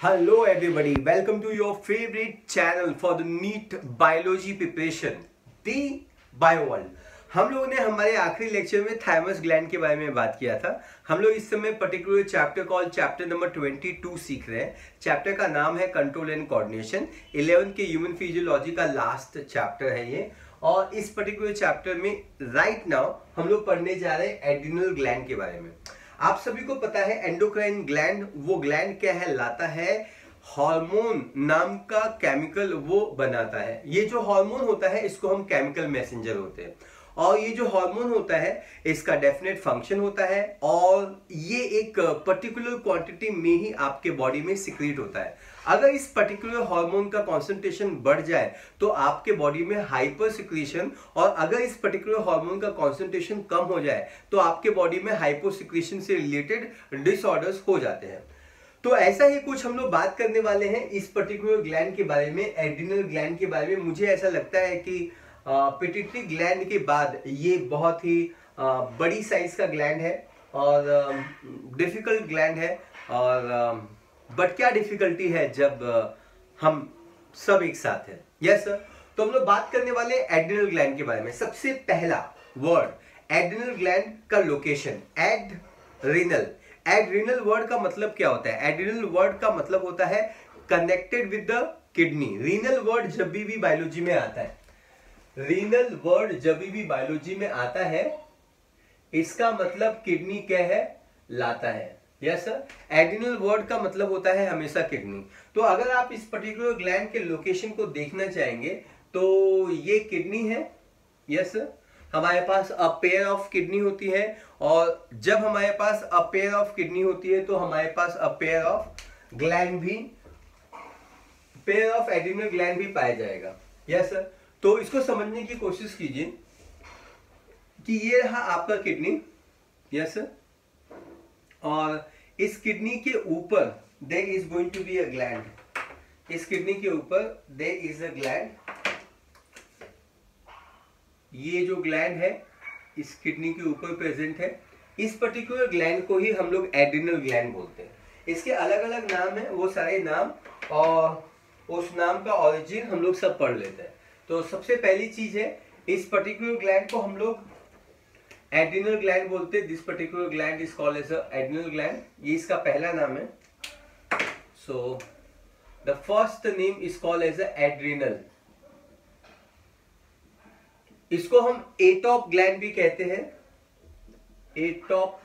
Hello everybody, welcome to your favorite channel for the NEET Biology preparation, The Bio World। हम लोगों ने हमारे आखिरी लेक्चर में थाइमस ग्लैंड के बारे में बात किया था। हम लोग इस समय particular chapter call chapter number 22 सीख रहे हैं। चैप्टर का नाम है कंट्रोल एंड कोऑर्डिनेशन। 11th के ह्यूमन फिजियोलॉजी का लास्ट चैप्टर है ये। और इस पर्टिकुलर चैप्टर में राइट नाउ हम लोग पढ़ने जा रहे हैं एड्रिनल ग्लैंड के बारे में। आप सभी को पता है एंडोक्राइन ग्लैंड, वो ग्लैंड क्या है, लाता है हार्मोन नाम का केमिकल वो बनाता है। ये जो हार्मोन होता है इसको हम केमिकल मैसेंजर होते हैं। और ये जो हार्मोन होता है इसका डेफिनेट फंक्शन होता है और ये एक पर्टिकुलर क्वांटिटी में ही आपके बॉडी में सिक्रीट होता है। अगर इस पर्टिकुलर हार्मोन का कॉन्सेंट्रेशन बढ़ जाए तो आपके बॉडी में हाइपर सिक्रीशन, और अगर इस पर्टिकुलर हार्मोन का कॉन्सेंट्रेशन कम हो जाए तो आपके बॉडी में हाइपो सिक्रीशन से रिलेटेड डिसऑर्डर्स हो जाते हैं। तो ऐसा ही कुछ हम लोग बात करने वाले हैं इस पर्टिकुलर ग्लैंड के बारे में, एड्रिनल ग्लैंड के बारे में। मुझे ऐसा लगता है कि पिट्यूटरी ग्लैंड के बाद ये बहुत ही बड़ी साइज का ग्लैंड है और डिफिकल्ट ग्लैंड है। और बट क्या डिफिकल्टी है जब हम सब एक साथ हैं। Yes sir. तो हम लोग बात करने वाले एड्रिनल ग्लैंड के बारे में। सबसे पहला वर्ड एड्रिनल ग्लैंड का लोकेशन, एड्रिनल। एड्रिनल वर्ड का मतलब क्या होता है? एड्रिनल वर्ड का मतलब होता है connected with the kidney. Renal word जब भी बायोलॉजी में आता है, रीनल वर्ड जब भी बायोलॉजी में आता है इसका मतलब किडनी क्या है, लाता है। Yes sir. एड्रिनल वर्ड का मतलब होता है हमेशा किडनी। तो अगर आप इस पर्टिकुलर ग्लैंड के लोकेशन को देखना चाहेंगे तो ये किडनी है। Yes sir. हमारे पास अ पेयर ऑफ किडनी होती है और जब हमारे पास अ पेयर ऑफ किडनी होती है तो हमारे पास अ पेयर ऑफ ग्लैंड भी, पेयर ऑफ एड्रिनल ग्लैंड भी पाया जाएगा। Yes sir. तो इसको समझने की कोशिश कीजिए कि ये रहा आपका किडनी। Yes sir. और इस किडनी के ऊपर there is going to be a gland. इस किडनी के ऊपर देयर इज अ ग्लैंड। ये जो ग्लैंड है इस किडनी के ऊपर प्रेजेंट है। इस पर्टिकुलर ग्लैंड को ही हम लोग एड्रिनल ग्लैंड बोलते हैं। इसके अलग अलग नाम है, वो सारे नाम और उस नाम का ओरिजिन हम लोग सब पढ़ लेते हैं। तो सबसे पहली चीज है इस पर्टिकुलर ग्लैंड को हम लोग एड्रिनल ग्लैंड बोलते हैं। This particular gland is called as adrenal gland. ये इसका पहला नाम है। So the first name is called as adrenal. इसको हम एटॉप ग्लैंड भी कहते हैं। एटॉप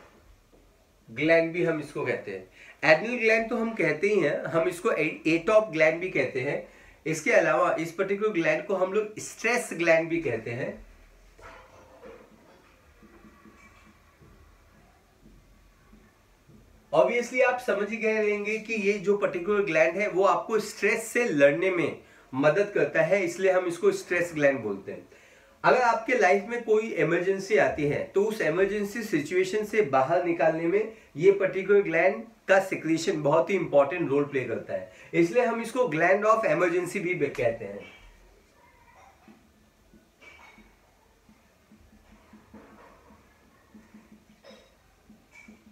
ग्लैंड भी हम इसको कहते हैं। एड्रिनल ग्लैंड तो हम कहते ही हैं, हम इसको एटॉप ग्लैंड भी कहते हैं। इसके अलावा इस पर्टिकुलर ग्लैंड को हम लोग स्ट्रेस ग्लैंड भी कहते हैं। ऑब्वियसली आप समझ ही गए रहेंगे कि ये जो पर्टिकुलर ग्लैंड है वो आपको स्ट्रेस से लड़ने में मदद करता है, इसलिए हम इसको स्ट्रेस ग्लैंड बोलते हैं। अगर आपके लाइफ में कोई इमरजेंसी आती है तो उस इमरजेंसी सिचुएशन से बाहर निकालने में ये पर्टिकुलर ग्लैंड का सिक्रीशन बहुत ही इंपॉर्टेंट रोल प्ले करता है, इसलिए हम इसको ग्लैंड ऑफ इमरजेंसी भी कहते हैं।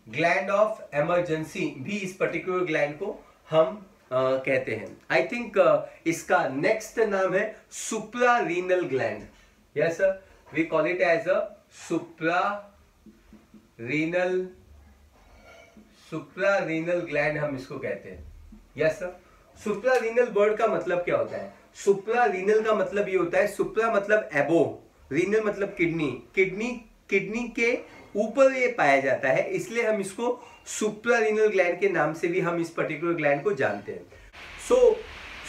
ग्लैंड ऑफ इमरजेंसी भी इस पर्टिकुलर ग्लैंड को हम कहते हैं। आई थिंक इसका नेक्स्ट नाम है suprarenal gland. Yes sir, we call it as a suprarenal gland हम इसको कहते हैं। Yes sir. सुप्रारीनल वर्ड का मतलब क्या होता है? सुप्रारीनल का मतलब ये होता है, सुप्रा मतलब एबोव, रीनल मतलब किडनी। किडनी के ऊपर ये पाया जाता है, इसलिए हम इसको सुप्रारीनल ग्लैंड के नाम से भी हम इस पर्टिकुलर ग्लैंड को जानते हैं।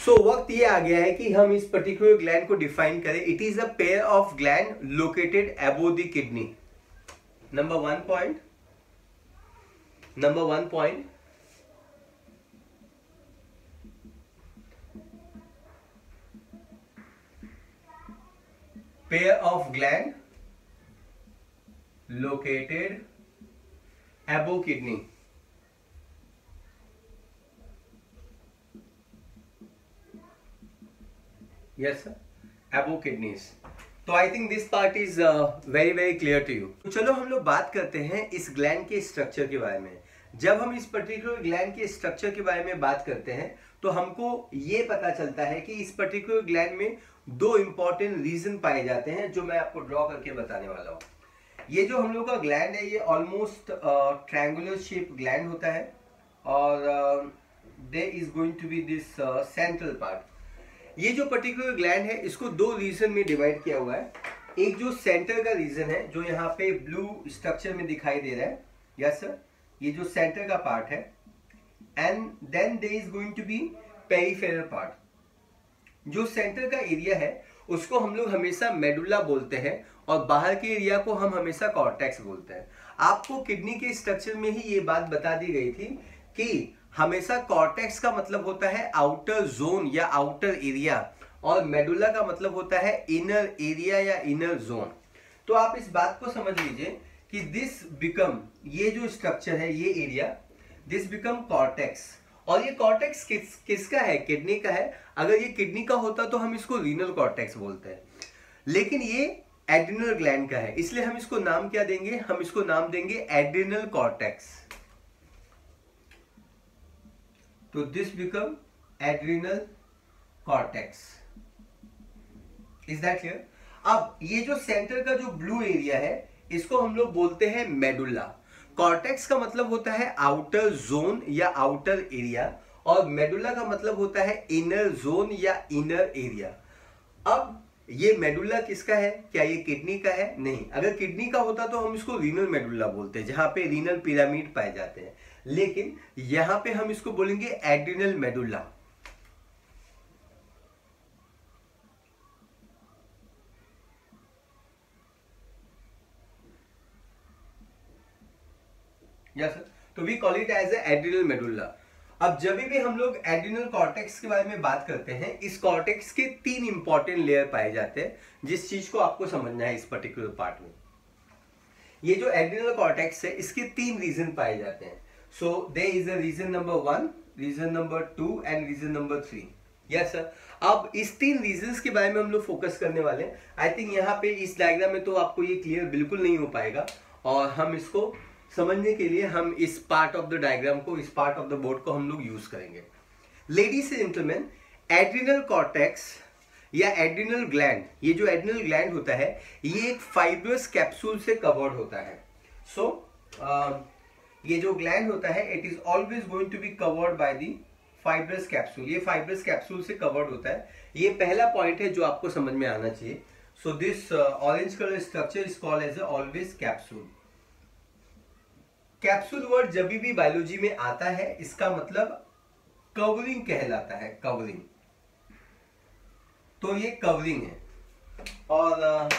सो वक्त ये आ गया है कि हम इस पर्टिकुलर ग्लैंड को डिफाइन करें। It is a pair of gland located above the kidney. Number one point pair of gland located above kidney। yes sir, above kidneys। तो I think this part is very very clear to you. तो चलो हम लोग बात करते हैं इस gland के स्ट्रक्चर के बारे में। जब हम इस पर्टिकुलर ग्लैंड के स्ट्रक्चर के बारे में बात करते हैं तो हमको ये पता चलता है कि इस पर्टिकुलर ग्लैंड में दो इंपॉर्टेंट रीजन पाए जाते हैं, जो मैं आपको ड्रॉ करके बताने वाला हूँ। ये जो हम लोग का ग्लैंड है ये ऑलमोस्ट ट्रायंगुलर शेप ग्लैंड होता है और there is going to be this central part. ये जो पर्टिकुलर ग्लैंड है इसको दो रीजन में डिवाइड किया हुआ है। एक जो सेंटर का रीजन है जो यहाँ पे ब्लू स्ट्रक्चर में दिखाई दे रहा है, यस सर, ये जो सेंटर का पार्ट है, and then there is going to be peripheral part. जो सेंटर का एरिया है उसको हम लोग हमेशा मेडुला बोलते हैं और बाहर के एरिया को हम हमेशा कॉर्टेक्स बोलते हैं। आपको किडनी के स्ट्रक्चर में ही ये बात बता दी गई थी कि हमेशा कॉर्टेक्स का मतलब होता है आउटर जोन या आउटर एरिया और मेडुला का मतलब होता है इनर एरिया या इनर जोन। तो आप इस बात को समझ लीजिए कि दिस बिकम, ये जो स्ट्रक्चर है ये एरिया, दिस बिकम कॉर्टेक्स। और ये कॉर्टेक्स किसका है? किडनी का है। अगर ये किडनी का होता तो हम इसको रीनल कॉर्टेक्स बोलते हैं, लेकिन ये एड्रिनल ग्लैंड का है, इसलिए हम इसको नाम क्या देंगे? हम इसको नाम देंगे एड्रिनल कॉर्टेक्स। तो this become adrenal cortex. Is that clear? अब ये जो सेंटर का जो ब्लू एरिया है इसको हम लोग बोलते हैं मेडुला। कॉर्टेक्स का मतलब होता है आउटर जोन या आउटर एरिया और मेडुला का मतलब होता है इनर जोन या इनर एरिया। अब ये मेडुला किसका है? क्या ये किडनी का है? नहीं। अगर किडनी का होता तो हम इसको रीनल मेडुला बोलते हैं, जहां पे रीनल पिरामिड पाए जाते हैं, लेकिन यहां पे हम इसको बोलेंगे एड्रिनल मेडुला। यस सर, तो we call it as adrenal medulla. अब जब भी हम लोग एड्रिनल कॉर्टेक्स के बारे में बात करते हैं, इस कॉर्टेक्स के तीन इंपॉर्टेंट लेयर पाए जाते हैं, जिस चीज को आपको समझना है इस पर्टिकुलर पार्ट में। ये जो एड्रिनल कॉर्टेक्स है इसके तीन रीजन पाए जाते हैं। So there is a region number 1, region number 2 and region number 3। Yes sir, अब इस तीन रीजंस के बारे में हम लोग फोकस करने वाले हैं। आई थिंक यहाँ पे इस डायग्राम में तो आपको ये क्लियर बिल्कुल नहीं हो पाएगा, और हम इसको समझने के लिए हम इस पार्ट ऑफ द डायग्राम को, इस पार्ट ऑफ द बोर्ड को हम लोग यूज करेंगे। Ladies and gentleman, adrenal cortex या एड्रिनल ग्लैंड, ये जो एड्रिनल ग्लैंड होता है ये एक फाइब्रस कैप्सूल से कवर्ड होता है। सो ये जो ग्लैंड होता है it is always going to be covered by the fibrous capsule. ये फाइब्रस कैप्सूल से कवर्ड होता है। ये पहला पॉइंट है जो आपको समझ में आना चाहिए। So this orange colour structure is called as always capsule. Capsule word जब भी बायोलॉजी में आता है इसका मतलब कवरिंग कहलाता है, कवरिंग। तो ये कवरिंग है। और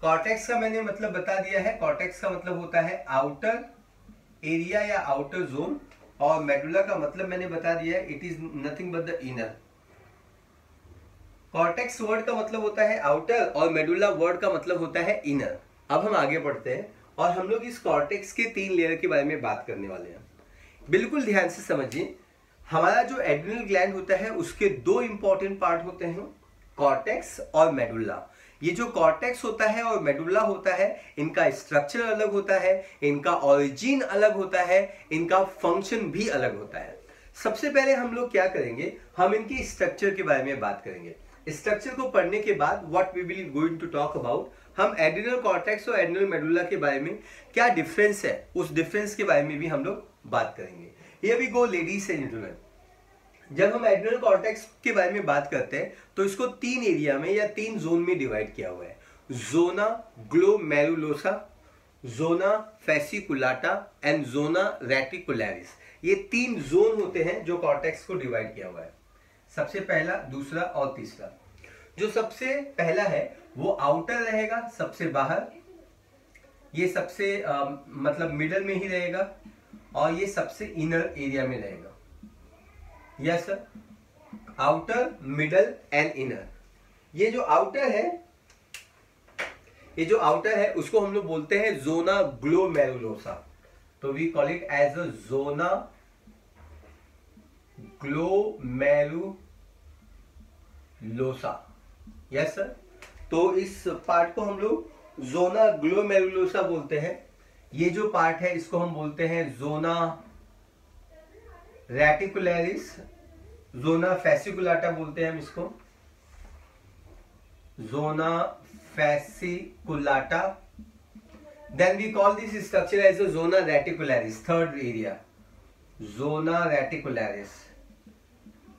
कॉर्टेक्स का मैंने मतलब बता दिया है। कॉर्टेक्स का मतलब होता है आउटर एरिया या आउटर जोन, और मेडुला का मतलब मैंने बता दिया है, it is nothing but the inner. Cortex word का मतलब होता है आउटर और मेडुला वर्ड का मतलब होता है इनर। अब हम आगे बढ़ते हैं और हम लोग इस कॉर्टेक्स के तीन लेयर के बारे में बात करने वाले हैं। बिल्कुल ध्यान से समझिए, हमारा जो एड्रिनल ग्लैंड होता है उसके दो इंपॉर्टेंट पार्ट होते हैं, कॉर्टेक्स और मेडुला। ये जो कॉर्टेक्स होता है और मेडुला होता है, इनका स्ट्रक्चर अलग होता है, इनका ओरिजिन अलग होता है, इनका फंक्शन भी अलग होता है। सबसे पहले हम लोग क्या करेंगे, हम इनकी स्ट्रक्चर के बारे में बात करेंगे। स्ट्रक्चर को पढ़ने के बाद what we will going to talk about, हम एड्रिनल कॉर्टेक्स और एड्रिनल मेडुला के बारे में क्या डिफरेंस है, उस डिफरेंस के बारे में भी हम लोग बात करेंगे। Here we go ladies and gentleman. जब हम एड्रिनल कॉर्टेक्स के बारे में बात करते हैं तो इसको तीन एरिया में या तीन जोन में डिवाइड किया हुआ है। Zona glomerulosa, zona fasciculata and zona reticularis. ये तीन जोन होते हैं जो कॉर्टेक्स को डिवाइड किया हुआ है। सबसे पहला, दूसरा और तीसरा। जो सबसे पहला है वो आउटर रहेगा, सबसे बाहर, ये सबसे मतलब मिडल में ही रहेगा, और ये सबसे इनर एरिया में रहेगा। Yes sir, outer, middle and inner. ये जो आउटर है, ये जो आउटर है उसको हम लोग बोलते हैं जोना ग्लोमेरुलोसा। तो we call it as a zona glomerulosa. Yes sir, तो इस पार्ट को हम लोग जोना ग्लोमेरुलोसा बोलते हैं। ये जो पार्ट है इसको हम बोलते हैं जोना रेटिकुलरिस, जोना फैसिकुलाटा बोलते हैं हम इसको, zona fasciculata. Then we call this structure as a zona reticularis, third area, zona reticularis,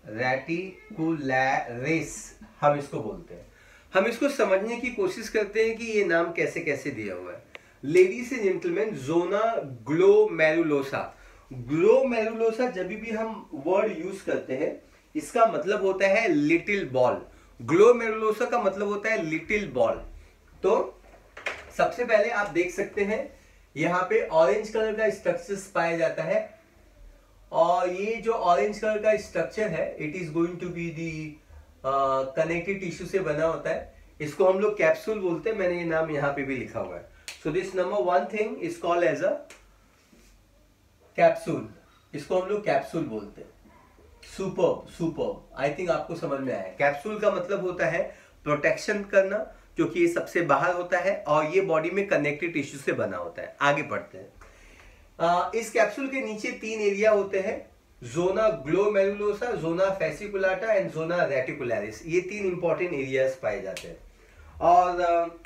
reticularis हम इसको बोलते हैं। हम इसको समझने की कोशिश करते हैं कि ये नाम कैसे कैसे दिया हुआ है। Ladies and gentleman, zona glomerulosa, glomerulosa जब भी हम वर्ड यूज करते हैं इसका मतलब होता है लिटिल बॉल। ग्लोमेरुलोसा का मतलब होता है लिटिल बॉल। तो सबसे पहले आप देख सकते हैं यहाँ पे ऑरेंज कलर का स्ट्रक्चर पाया जाता है, और ये जो ऑरेंज कलर का स्ट्रक्चर है it is going to be the connective tissue से बना होता है। इसको हम लोग कैप्सूल बोलते हैं, मैंने ये नाम यहाँ पे भी लिखा हुआ है। So this number one thing is called as a capsule, इसको हम लोग कैप्सूल बोलते हैं। सुपर सुपर, आई थिंक आपको समझ में आया। कैप्सूल का मतलब होता है प्रोटेक्शन करना, क्योंकि ये सबसे बाहर होता है और ये बॉडी में कनेक्टिव टिश्यू से बना होता है। आगे बढ़ते हैं। इस कैप्सूल के नीचे 3 एरिया होते हैं, zona glomerulosa, zona fasciculata and zona reticularis. ये 3 इंपॉर्टेंट एरियाज पाए जाते हैं। और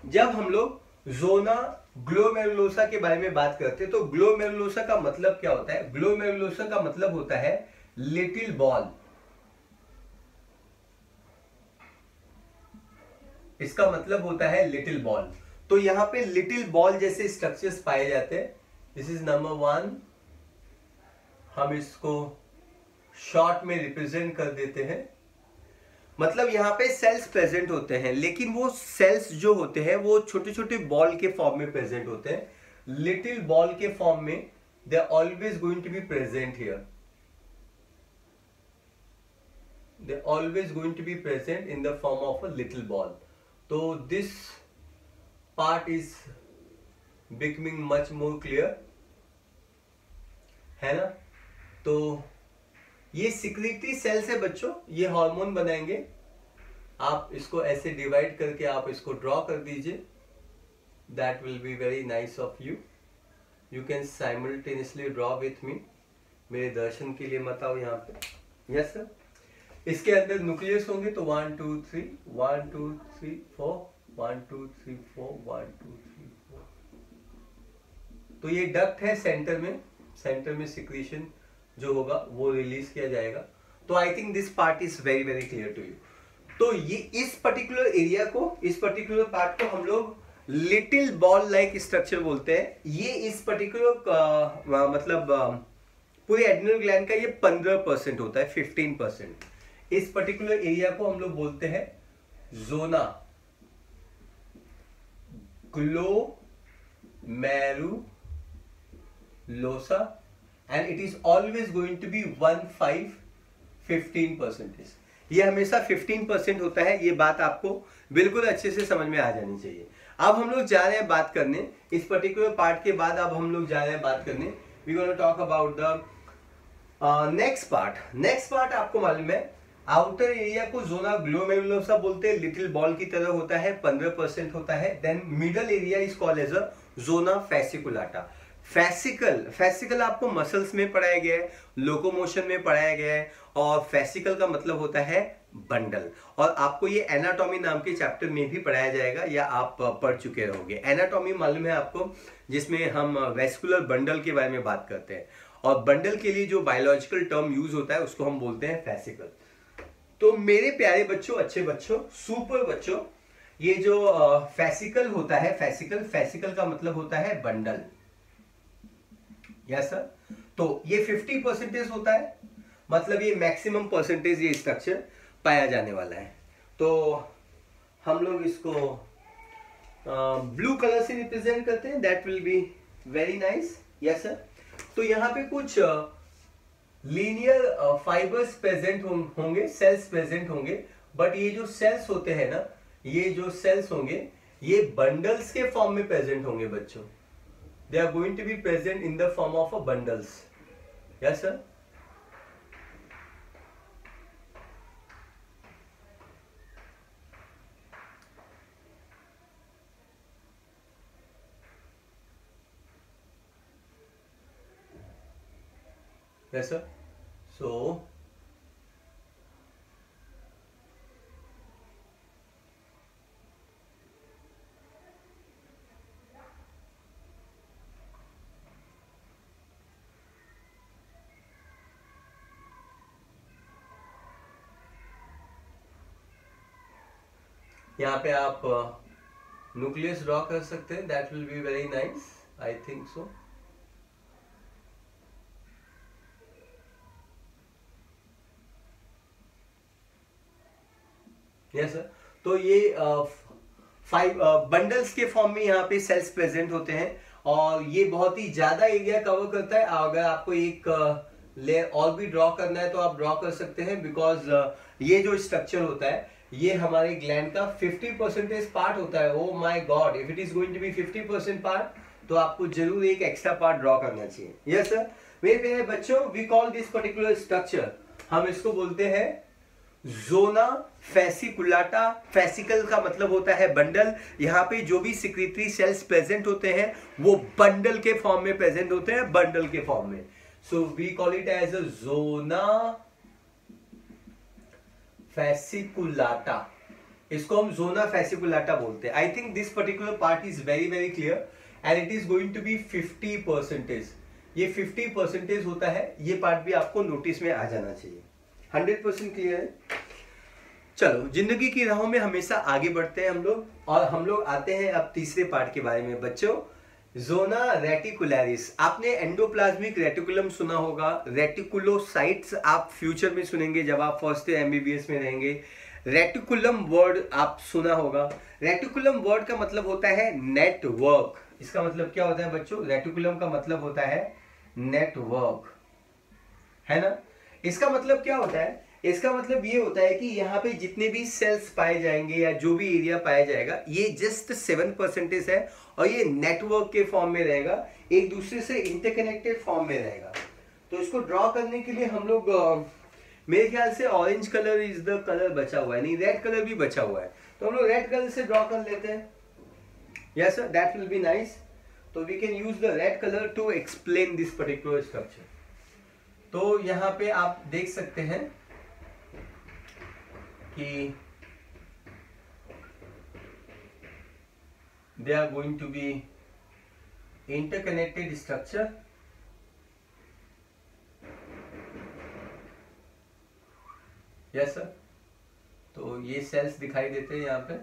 जब हम लोग जोना ग्लोमेरुलोसा के बारे में बात करते हैं तो ग्लोमेरुलोसा का मतलब क्या होता है? ग्लोमेरुलोसा का मतलब होता है लिटिल बॉल। इसका मतलब होता है लिटिल बॉल। तो यहां पे लिटिल बॉल जैसे स्ट्रक्चर्स पाए जाते हैं। This is number 1। हम इसको शॉर्ट में रिप्रेजेंट कर देते हैं। मतलब यहाँ पे सेल्स प्रेजेंट होते हैं, लेकिन वो सेल्स जो होते हैं वो छोटे छोटे बॉल के फॉर्म में प्रेजेंट होते हैं। लिटिल बॉल के फॉर्म में they are always going to be present here, they always going to be present in the form of a little ball. तो this part is becoming much more clear, है ना? तो ये secretory sales है बच्चों, ये hormone बनाएंगे। आप इसको ऐसे डिवाइड करके आप इसको ड्रॉ कर दीजिए। That will be very nice of you. You can simultaneously draw with me. मेरे दर्शन के लिए मत आओ यहाँ पे। Yes sir. इसके अंदर न्यूक्लियस होंगे तो 1 2 3 1 2 3 4 1 2 3 4 1 2 3 4। तो ये डक्ट है सेंटर में, सेंटर में सिक्रीशन जो होगा वो रिलीज किया जाएगा। तो I think this part is very very clear to you. तो ये इस पर्टिकुलर एरिया को, इस पर्टिकुलर पार्ट को हम लोग लिटिल बॉल लाइक स्ट्रक्चर बोलते हैं। ये इस पर्टिकुलर मतलब पूरे एड्रिनल ग्लैंड का ये 15% होता है, 15%। इस पर्टिकुलर एरिया को हम लोग बोलते हैं zona glomerulosa, and it is always going to be 15%। ये हमेशा 15% होता है। ये बात आपको बिल्कुल अच्छे से समझ में आ जानी चाहिए। अब हम लोग जा रहे हैं बात करने इस पर्टिकुलर पार्ट के बाद, अब हम लोग जा रहे हैं बात करने, we gonna talk about the next part. Next part आपको मालूम है, आउटर एरिया को जोना ग्लोमेरुलोसा बोलते हैं, लिटिल बॉल की तरह होता है, 15% होता है। Then middle area is called as a zona fasciculata. Fascicle आपको मसल्स में पढ़ाया गया है, लोकोमोशन में पढ़ाया गया है, और फैसिकल का मतलब होता है बंडल। और आपको ये एनाटॉमी नाम के चैप्टर में भी पढ़ाया जाएगा, या आप पढ़ चुके रहोगे। एनाटॉमी मालूम है आपको, जिसमें हम वेस्कुलर बंडल के बारे में बात करते हैं, और बंडल के लिए जो बायोलॉजिकल टर्म यूज होता है उसको हम बोलते हैं फैसिकल। तो मेरे प्यारे बच्चों, अच्छे बच्चों, सुपर बच्चों, ये जो फैसिकल होता है, फैसिकल का मतलब होता है बंडल। Yes sir. तो ये 50% होता है, मतलब ये मैक्सिमम परसेंटेज ये स्ट्रक्चर पाया जाने वाला है। तो हम लोग इसको ब्लू कलर से रिप्रेजेंट करते हैं, that will be very nice. Yes sir. तो यहाँ पे कुछ लीनियर फाइबर्स प्रेजेंट होंगे, सेल्स प्रेजेंट होंगे, बट ये जो सेल्स होते हैं ना, ये जो सेल्स होंगे ये बंडल्स के फॉर्म में प्रेजेंट होंगे बच्चों। They are going to be present in the form of a bundles. Yes, sir. Yes sir. So यहाँ पे आप न्यूक्लियस ड्रॉ कर सकते हैं, that will be very nice, I think so. Yes sir. तो ये 5 बंडल्स के फॉर्म में यहाँ पे सेल्स प्रेजेंट होते हैं और ये बहुत ही ज्यादा एरिया कवर करता है। अगर आपको एक लेयर और भी ड्रॉ करना है तो आप ड्रॉ कर सकते हैं, बिकॉज ये जो स्ट्रक्चर होता है ये हमारे ग्लैंड का 50% पार्ट होता है। Oh my God, if it is going to be 50% part तो आपको जरूर एक एक्स्ट्रा पार्ट ड्रॉ करना चाहिए। Yes sir. मेरे प्यारे बच्चों, we call this particular structure, हम इसको बोलते हैं जोना फेसिकुलाटा। फेसिकल का मतलब होता है बंडल। यहाँ पे जो भी सिक्रीटरी सेल्स प्रेजेंट होते हैं वो बंडल के फॉर्म में प्रेजेंट होते हैं, बंडल के फॉर्म में। So we call it as a zona fasciculata. इसको हम जोना फेसिकुलाटा बोलते हैं। I think this particular part is very very clear and it is going to be 50%। ये 50% होता है, ये पार्ट भी आपको नोटिस में आ जाना चाहिए। 100% क्लियर है। चलो, जिंदगी की राहों में हमेशा आगे बढ़ते हैं हम लोग, और हम लोग आते हैं अब तीसरे पार्ट के बारे में बच्चों, जोना रेटिकुलरिस। आपने एंडोप्लाज्मिक रेटिकुलम सुना होगा, रेटिकुलोसाइट्स आप फ्यूचर में सुनेंगे जब आप फर्स्ट ईयर एमबीबीएस में रहेंगे। रेटिकुलम वर्ड आप सुना होगा। रेटिकुलम वर्ड का मतलब होता है नेटवर्क। इसका मतलब क्या होता है बच्चों? रेटिकुलम का मतलब होता है नेटवर्क, है ना। इसका मतलब क्या होता है? इसका मतलब ये होता है कि यहाँ पे जितने भी सेल्स पाए जाएंगे या जो भी एरिया पाया जाएगा, ये जस्ट 7% है और ये नेटवर्क के फॉर्म में रहेगा, एक दूसरे से इंटरकनेक्टेड फॉर्म में रहेगा। तो इसको ड्रॉ करने के लिए हम लोग मेरे ख्याल से orange colour is the colour बचा हुआ है, नहीं रेड कलर भी बचा हुआ है, तो हम लोग रेड कलर से ड्रॉ कर लेते हैं। Yes sir, that will be nice. तो we can use the red colour to explain this particular structure. तो यहाँ पे आप देख सकते हैं कि they are going to be interconnected structure। Yes sir. तो ये सेल्स दिखाई देते हैं यहाँ पे।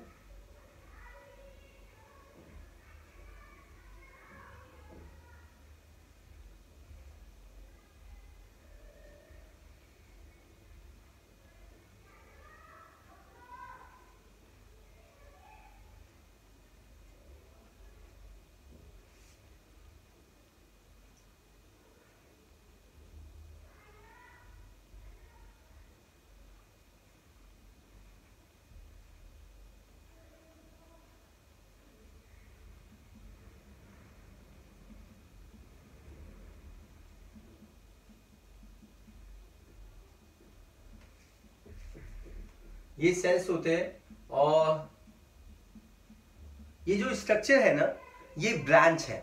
ये सेल्स होते हैं और ये जो स्ट्रक्चर है ना, ये ब्रांच है।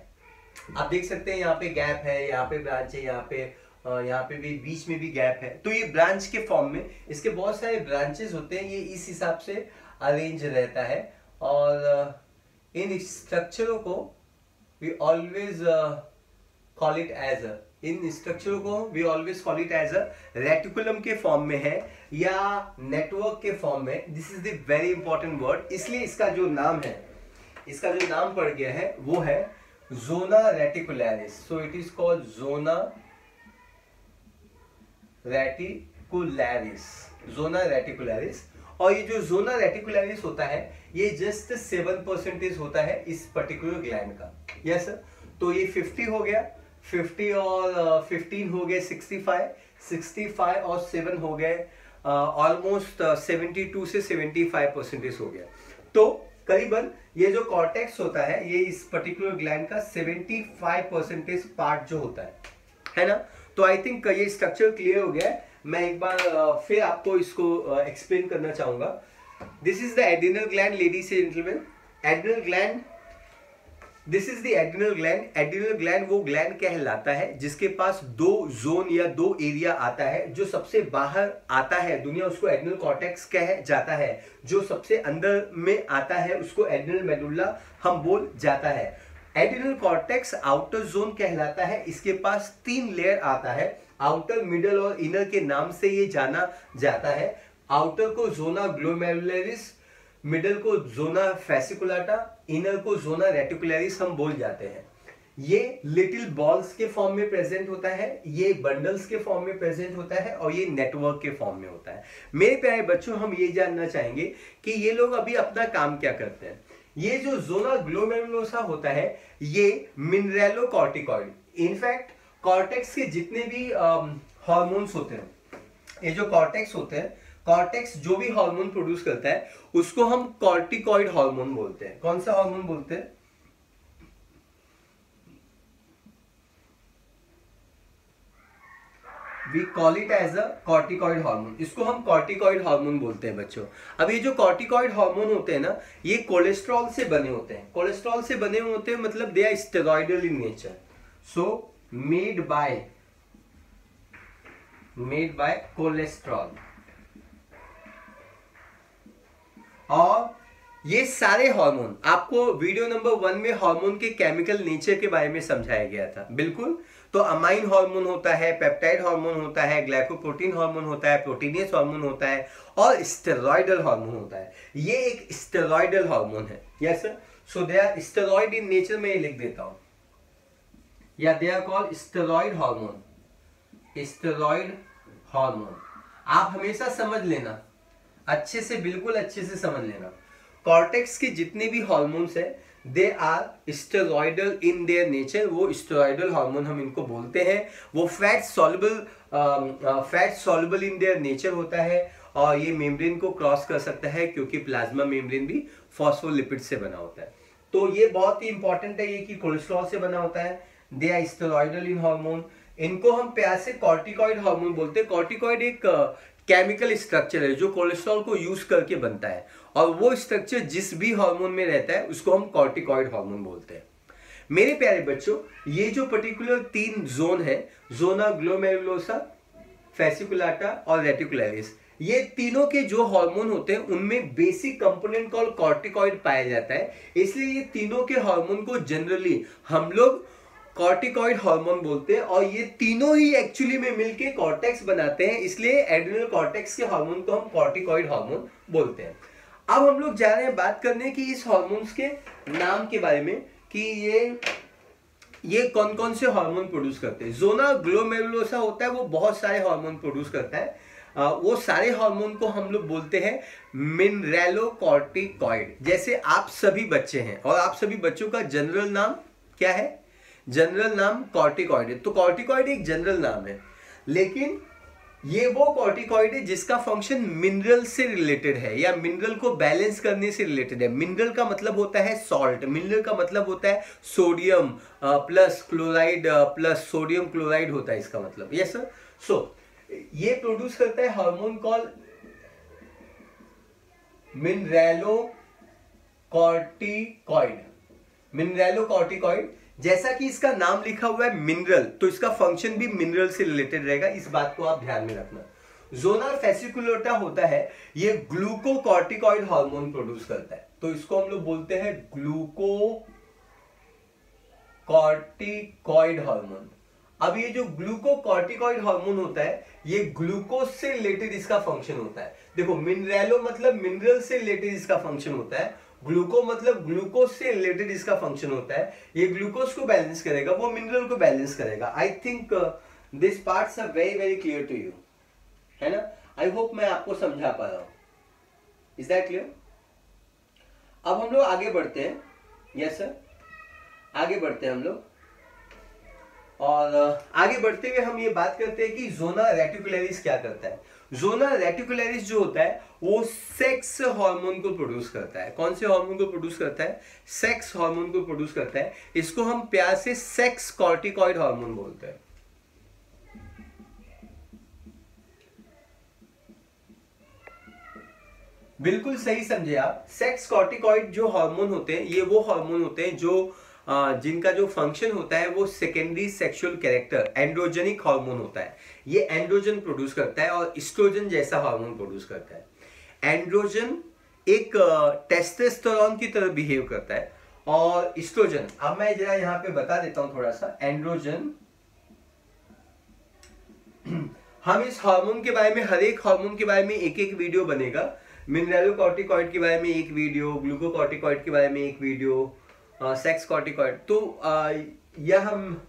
आप देख सकते हैं यहाँ पे गैप है, यहाँ पे ब्रांच है, यहाँ पे भी बीच में भी गैप है। तो ये ब्रांच के फॉर्म में इसके बहुत सारे ब्रांचेस होते हैं, ये इस हिसाब से अरेंज रहता है। और इन स्ट्रक्चरों को we always call it as a, इन स्ट्रक्चरों को we always call it as a reticulum के फॉर्म में है या नेटवर्क के फॉर्म में। This is the very important word, इसलिए इसका जो नाम है, इसका जो नाम पड़ गया है वो है zona reticularis. So it is called zona reticularis, zona reticularis. और ये जो जोना रेटिकुलरिस होता है ये जस्ट 7% होता है इस पर्टिकुलर ग्लैंड का। Yes sir. तो ये 50 हो गया, 50 और 15 हो गए 65, 65 और 7 हो गए ऑलमोस्ट 72 से 75% हो गया। तो करीबन ये जो कॉर्टेक्स होता है ये इस पर्टिकुलर ग्लैंड का 75% पार्ट जो होता है ना। तो आई थिंक ये स्ट्रक्चर क्लियर हो गया है। मैं एक बार फिर आपको इसको एक्सप्लेन करना चाहूंगा। This is the adrenal gland ladies and gentleman. Adrenal gland this is the adrenal gland. Adrenal gland वो ग्लैंड कहलाता है जिसके पास दो जोन या दो एरिया आता है। जो सबसे बाहर आता है दुनिया उसको एड्रिनल कॉर्टेक्स कह जाता है, जो सबसे अंदर में आता है उसको एड्रिनल मेडुल्ला हम बोल जाता है। एड्रिनल कॉर्टेक्स आउटर जोन कहलाता है। इसके पास 3 लेयर आता है, आउटर, मिडल और इनर के नाम से ये जाना जाता है। आउटर को जोना ग्लोमेरुलरिस, मिडल को जोना फेसिकुलाटा, इनर को जोना रेटिकुलरिस हम बोल जाते हैं। ये लिटिल बॉल्स के फॉर्म में प्रेजेंट होता है, ये बंडल्स के फॉर्म में प्रेजेंट होता है और ये नेटवर्क के फॉर्म में होता है। मेरे प्यारे बच्चों, हम ये जानना चाहेंगे कि ये लोग अभी अपना काम क्या करते हैं। ये जो जोना ग्लोमेरुलोसा होता है ये मिनरेलोकॉर्टिकॉइड, इनफैक्ट कॉर्टेक्स के जितने भी हार्मोन्स होते हैं, ये जो कॉर्टेक्स होते हैं, कॉर्टेक्स जो भी हार्मोन प्रोड्यूस करता है उसको हम कॉर्टिकॉइड हार्मोन बोलते हैं। कौन सा हार्मोन बोलते हैं? We call it as a corticoid hormone. इसको हम कॉर्टिकॉइड हार्मोन बोलते हैं बच्चों। अब ये जो कॉर्टिकॉइड हार्मोन होते हैं ना, ये कोलेस्ट्रॉल से बने होते हैं। कोलेस्ट्रॉल से बने होते हैं मतलब they are steroidal in nature, so made by cholesterol. और ये सारे हार्मोन आपको वीडियो नंबर 1 में हार्मोन के केमिकल नेचर के बारे में समझाया गया था, बिल्कुल। तो अमाइन हार्मोन होता है, पेप्टाइड हार्मोन होता है, ग्लाइकोप्रोटीन हार्मोन होता है, प्रोटीनियस हार्मोन होता है और स्टेरॉइडल हार्मोन होता है। ये एक स्टेरॉइडल हार्मोन है। Yes sir, so they are steroid in nature में, लिख देता हूं, या they are called steroid hormone. Steroid hormone आप हमेशा समझ लेना, अच्छे से, बिल्कुल अच्छे से समझ लेना। कॉर्टेक्स के जितने भी हार्मोन्स है they are steroidal in their nature. वो स्टेरॉइडल हार्मोन हम इनको बोलते हैं। वो fat soluble in their nature होता है और ये मेम्ब्रेन को क्रॉस कर सकता है क्योंकि प्लाज्मा मेम्ब्रेन भी फॉस्फोलिपिड से बना होता है। तो ये बहुत ही इंपॉर्टेंट है ये कि कोलेस्ट्रॉल से बना होता है। They are steroidal in hormone. इनको हम प्यार से कॉर्टिकॉइड हार्मोन बोलते हैं। कॉर्टिकॉइड एक केमिकल स्ट्रक्चर है जो कोलेस्ट्रॉल को यूज करके बनता है और वो स्ट्रक्चर जिस भी हार्मोन में रहता है उसको हम कॉर्टिकॉइड हार्मोन बोलते हैं। मेरे प्यारे बच्चों, ये जो पर्टिकुलर 3 जोन है, जोना ग्लोमेरुलोसा, फेसिकुलाटा और रेटिकुलरिस, ये तीनों के जो हार्मोन होते हैं उनमें बेसिक कंपोनेंट कॉल कॉर्टिकॉइड पाया जाता है। इसलिए ये तीनों के हार्मोन को जनरली हम लोग कॉर्टिकॉइड हार्मोन बोलते हैं और ये तीनों ही एक्चुअली में मिलके कॉर्टेक्स बनाते हैं। इसलिए एड्रिनल कॉर्टेक्स के हार्मोन को हम कॉर्टिकॉइड हार्मोन बोलते हैं। अब हम लोग जा रहे हैं बात करने की इस हार्मोन्स के नाम के बारे में कि ये कौन कौन से हार्मोन प्रोड्यूस करते हैं। जोना ग्लोमेरुलोसा होता है वो बहुत सारे हार्मोन प्रोड्यूस करता है। वो सारे हार्मोन को हम लोग बोलते हैं मिनरेलोकॉर्टिकॉइड। जैसे आप सभी बच्चे हैं और आप सभी बच्चों का जनरल नाम क्या है? जनरल नाम कॉर्टिकॉइड है। तो कॉर्टिकॉइड एक जनरल नाम है, लेकिन ये वो कॉर्टिकॉइड है जिसका फंक्शन मिनरल से रिलेटेड है या मिनरल को बैलेंस करने से रिलेटेड है। मिनरल का मतलब होता है सॉल्ट, मिनरल का मतलब होता है sodium plus chloride plus sodium chloride होता है इसका मतलब। Yes sir. सो ये प्रोड्यूस करता है हार्मोन कॉल मिनरेलोकॉर्टिकॉइड। मिनरेलोकॉर्टिकॉइड, जैसा कि इसका नाम लिखा हुआ है मिनरल, तो इसका फंक्शन भी मिनरल से रिलेटेड रहेगा। इस बात को आप ध्यान में रखना। जोना फेसिकुलेटा होता है, ये ग्लूकोकॉर्टिकॉइड हार्मोन प्रोड्यूस करता है, तो इसको हम लोग बोलते हैं ग्लूकोकॉर्टिकॉइड हार्मोन। अब ये जो ग्लूकोकॉर्टिकॉइड हार्मोन होता है ये ग्लूकोज से रिलेटेड इसका फंक्शन होता है। देखो, मिनरेलो मतलब मिनरल से रिलेटेड इसका फंक्शन होता है, ग्लूको मतलब ग्लूकोज से रिलेटेड इसका फंक्शन होता है। ये ग्लूकोज को बैलेंस करेगा, वो मिनरल को बैलेंस करेगा। I think this parts are very very clear to you, है ना? आई होप मैं आपको समझा पा रहा हूं। Is that clear? अब हम लोग आगे बढ़ते हैं। यस सर, आगे बढ़ते हैं हम लोग, और आगे बढ़ते हुए हम ये बात करते हैं कि जोना रेटिकुलरिस क्या करता है। जोना रेटिकुलरिस जो होता है वो सेक्स हार्मोन को प्रोड्यूस करता है। कौन से हार्मोन को प्रोड्यूस करता है? सेक्स हार्मोन को प्रोड्यूस करता है। इसको हम प्यार से सेक्स कॉर्टिकॉइड हार्मोन बोलते हैं। बिल्कुल सही समझे आप। सेक्स कॉर्टिकॉइड जो हार्मोन होते हैं ये वो हार्मोन होते हैं जो जिनका जो फंक्शन होता है वो secondary sexual character androgenic hormone होता है। ये एंड्रोजन प्रोड्यूस करता है और एस्ट्रोजन जैसा हार्मोन प्रोड्यूस करता है। एंड्रोजन एक टेस्टोस्टेरोन की तरह बिहेव करता है और एस्ट्रोजन, अब मैं जरा यहाँ पे बता देता हूं थोड़ा सा। एंड्रोजन, हम इस हार्मोन के बारे में, हर एक हार्मोन के बारे में एक एक वीडियो बनेगा। मिनरलोकॉर्टिकॉइड के बारे में एक वीडियो, ग्लूकोकॉर्टिकॉइड के बारे में एक वीडियो, सेक्स कॉर्टिकॉइड। तो यह हम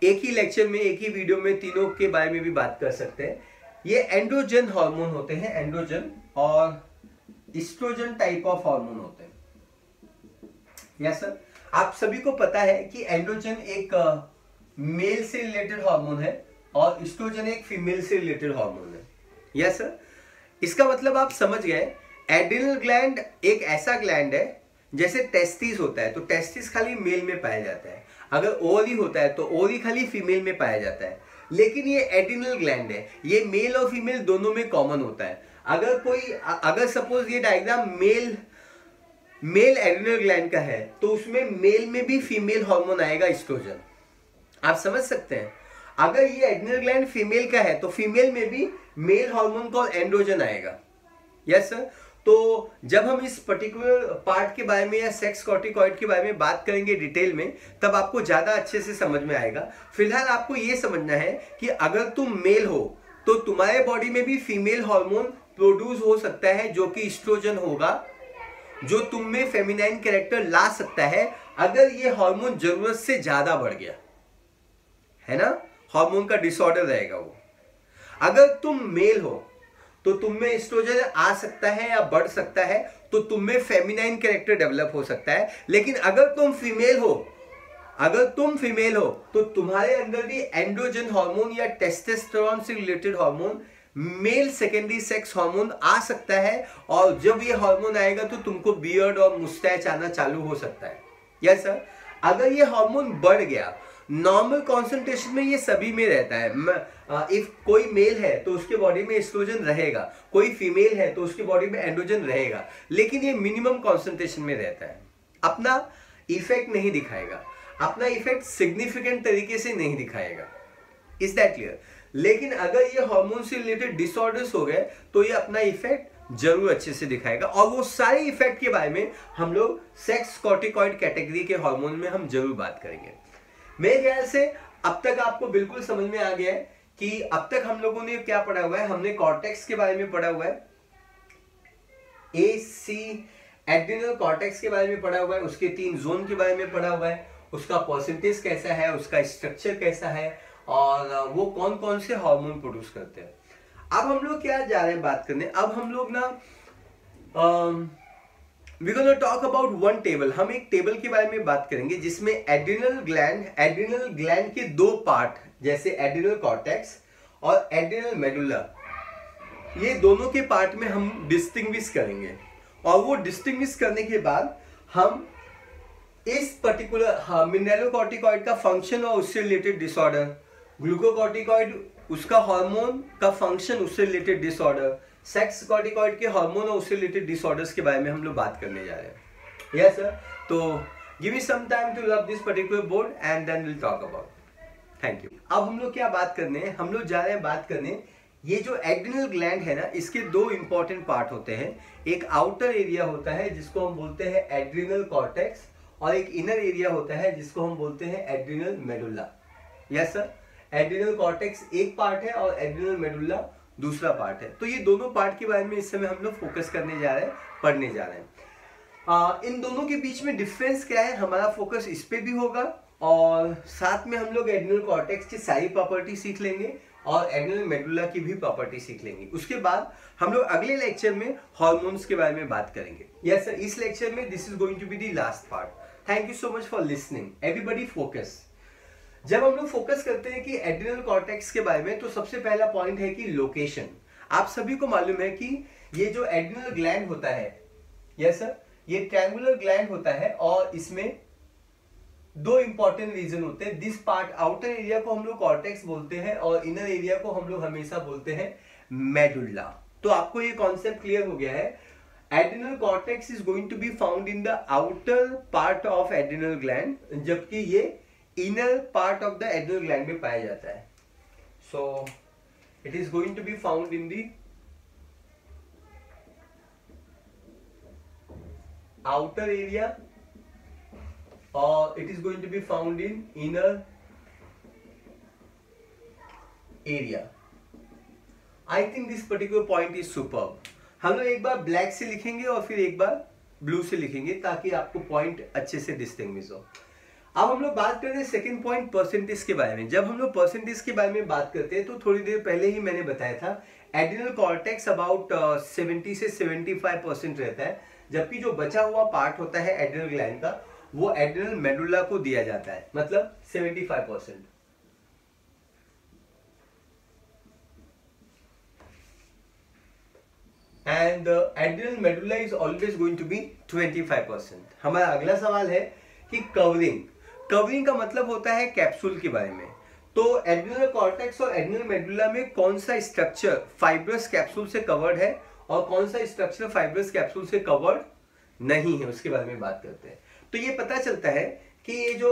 एक ही लेक्चर में, एक ही वीडियो में तीनों के बारे में भी बात कर सकते हैं। ये एंड्रोजन हार्मोन होते हैं, एंड्रोजन और एस्ट्रोजन टाइप ऑफ हार्मोन होते हैं। यस सर, आप सभी को पता है कि एंड्रोजन एक मेल से रिलेटेड हार्मोन है और एस्ट्रोजन एक फीमेल से रिलेटेड हार्मोन है। यस सर, इसका मतलब आप समझ गए। एड्रिनल ग्लैंड एक ऐसा ग्लैंड है जैसे टेस्टिस होता है, तो टेस्टिस खाली मेल में पाया जाता है। अगर ओवरी होता है तो ओवरी खाली फीमेल में पाया जाता है। लेकिन ये एड्रिनल ग्लैंड है, ये मेल और फीमेल दोनों में कॉमन होता है। अगर सपोज ये डायग्राम मेल एड्रिनल ग्लैंड का है तो उसमें मेल में भी फीमेल हार्मोन आएगा, एस्ट्रोजन। आप समझ सकते हैं। अगर ये एड्रिनल ग्लैंड फीमेल का है तो फीमेल में भी मेल हार्मोन कॉल एंड्रोजन आएगा। यस सर, तो जब हम इस पर्टिकुलर पार्ट के बारे में या सेक्स कॉर्टिकॉइड के बारे में बात करेंगे डिटेल में, तब आपको ज्यादा अच्छे से समझ में आएगा। फिलहाल आपको यह समझना है कि अगर तुम मेल हो तो तुम्हारे बॉडी में भी फीमेल हार्मोन प्रोड्यूस हो सकता है जो कि एस्ट्रोजन होगा, जो तुम में फेमिनाइन कैरेक्टर ला सकता है अगर ये हार्मोन जरूरत से ज्यादा बढ़ गया, है ना। हार्मोन का डिसऑर्डर रहेगा वो। अगर तुम मेल हो तो तुम में एस्ट्रोजन आ सकता है या बढ़ सकता है, तो तुम में फेमिनाइन कैरेक्टर डेवलप हो सकता है। लेकिन अगर तुम फीमेल हो तो तुम्हारे अंदर भी एंड्रोजन हार्मोन या टेस्टोस्टेरोन से related hormone, male secondary sex hormone आ सकता है। और जब ये हार्मोन आएगा तो तुमको बियर्ड और मुस्टैच आना चालू हो सकता है। यस सर, अगर ये हार्मोन बढ़ गया, नॉर्मल कॉन्सेंट्रेशन में ये सभी में रहता है। इफ कोई मेल है तो उसके बॉडी में एस्ट्रोजन रहेगा, कोई फीमेल है तो उसके बॉडी में एंड्रोजन रहेगा, लेकिन ये मिनिमम कॉन्सेंट्रेशन में रहता है। अपना इफेक्ट नहीं दिखाएगा, अपना इफेक्ट सिग्निफिकेंट तरीके से नहीं दिखाएगा। Is that clear. लेकिन अगर ये हार्मोन से रिलेटेड डिसऑर्डर्स हो गए तो ये अपना इफेक्ट जरूर अच्छे से दिखाएगा। और वो सारे इफेक्ट के बारे में हम लोग सेक्स कॉर्टिकॉइड कैटेगरी के हार्मोन में हम जरूर बात करेंगे। मेरे ख्याल से अब तक आपको बिल्कुल समझ में आ गया है कि अब तक हम लोगों ने क्या पढ़ा हुआ है। हमने कॉर्टेक्स के बारे में पढ़ा हुआ है, एड्रिनल कॉर्टेक्स के बारे में पढ़ा हुआ है, उसके 3 जोन के बारे में पढ़ा हुआ है, उसका परसेंटेज कैसा है, उसका स्ट्रक्चर कैसा है और वो कौन कौन से हार्मोन प्रोड्यूस करते हैं। अब हम लोग क्या जा रहे हैं बात करने, अब हम लोग ना we're gonna talk about one table. हम एक टेबल के बारे में बात करेंगे जिसमें एड्रिनल ग्लैंड के 2 पार्ट, जैसे एड्रिनल कॉर्टेक्स और एड्रिनल मेडुला, ये दोनों के पार्ट में हम डिस्टिंग्विश करेंगे। और वो डिस्टिंग्विश करने के बाद हम इस पर्टिकुलर मिनरलोकॉर्टिकॉइड का फंक्शन और उससे रिलेटेड डिसऑर्डर, ग्लूकोकॉर्टिकॉइड उसका हार्मोन का फंक्शन उससे रिलेटेड डिसऑर्डर, सेक्स कॉर्टिकॉइड के हार्मोन और उससे रिलेटेड डिसऑर्डर्स के बारे में हम लोग बात करने जा रहे हैं। यस सर, तो give me some time to love this particular board and then will talk about. Thank you. अब हम लोग क्या बात करने हैं, हम लोग जा रहे हैं बात करने, ये जो एड्रिनल ग्लैंड है ना, इसके 2 इंपॉर्टेंट पार्ट होते हैं। एक आउटर एरिया होता है जिसको हम बोलते हैं एड्रिनल कॉर्टेक्स, और एक इनर एरिया होता है जिसको हम बोलते हैं adrenal medulla. Yes sir, adrenal cortex एक पार्ट है और एड्रिनल मेडुला दूसरा पार्ट है। तो ये दोनों पार्ट के बारे में इस समय हम लोग फोकस करने जा रहे हैं, पढ़ने जा रहे हैं। इन दोनों के बीच में डिफरेंस क्या है, हमारा फोकस इस पे भी होगा और साथ में हम लोग एड्रिनल कॉर्टेक्स की सारी प्रॉपर्टी सीख लेंगे और एड्रिनल मेडुला की भी प्रॉपर्टी सीख लेंगे। उसके बाद हम लोग अगले लेक्चर में हार्मोन्स के बारे में बात करेंगे। यस सर, इस लेक्चर में this is going to be the last part. Thank you so much for listening everybody. Focus, जब हम लोग फोकस करते हैं कि एड्रिनल कॉर्टेक्स के बारे में, तो सबसे पहला पॉइंट है कि लोकेशन। आप सभी को मालूम है कि ये जो एड्रिनल ग्लैंड होता है, यस सर, ये ट्रायंगुलर ग्लैंड होता है और इसमें 2 इंपॉर्टेंट रीजन होते हैं। दिस पार्ट, आउटर एरिया को हम लोग कॉर्टेक्स बोलते हैं और इनर एरिया को हम लोग हमेशा बोलते हैं मेडुला। तो आपको ये कॉन्सेप्ट क्लियर हो गया है। Adrenal cortex is going to be found in the outer part of adrenal gland, जबकि ये inner part of the adrenal gland में पाया जाता है. So it is going to be found in the outer area or it is going to be found in inner area. I think this particular point is superb. हम लोग एक बार black से लिखेंगे और फिर एक बार ब्लू से लिखेंगे ताकि आपको पॉइंट अच्छे से डिस्टिंग्विश हो. अब हम लोग बात कर रहे हैं सेकेंड पॉइंट परसेंटेज के बारे में. जब हम लोग परसेंटेज के बारे में बात करते हैं तो थोड़ी देर पहले ही मैंने बताया था एड्रिनल कॉर्टेक्स अबाउट 70 से 75% रहता है, जबकि जो बचा हुआ पार्ट होता है एड्रिनल ग्लैंड का वो एड्रिनल मेडुला को दिया जाता है, मतलब 75%. And adrenal medulla is always going to be 25%. हमारा अगला सवाल है कि कवरिंग. कवरिंग का मतलब होता है कैप्सूल के बारे में. तो एड्रिनल कॉर्टेक्स और एड्रिनल मेडुला में कौन सा स्ट्रक्चर फाइब्रस कैप्सूल से कवर्ड है और कौन सा स्ट्रक्चर फाइब्रस कैप्सूल से कवर्ड नहीं है, उसके बारे में बात करते हैं. तो ये पता चलता है कि ये जो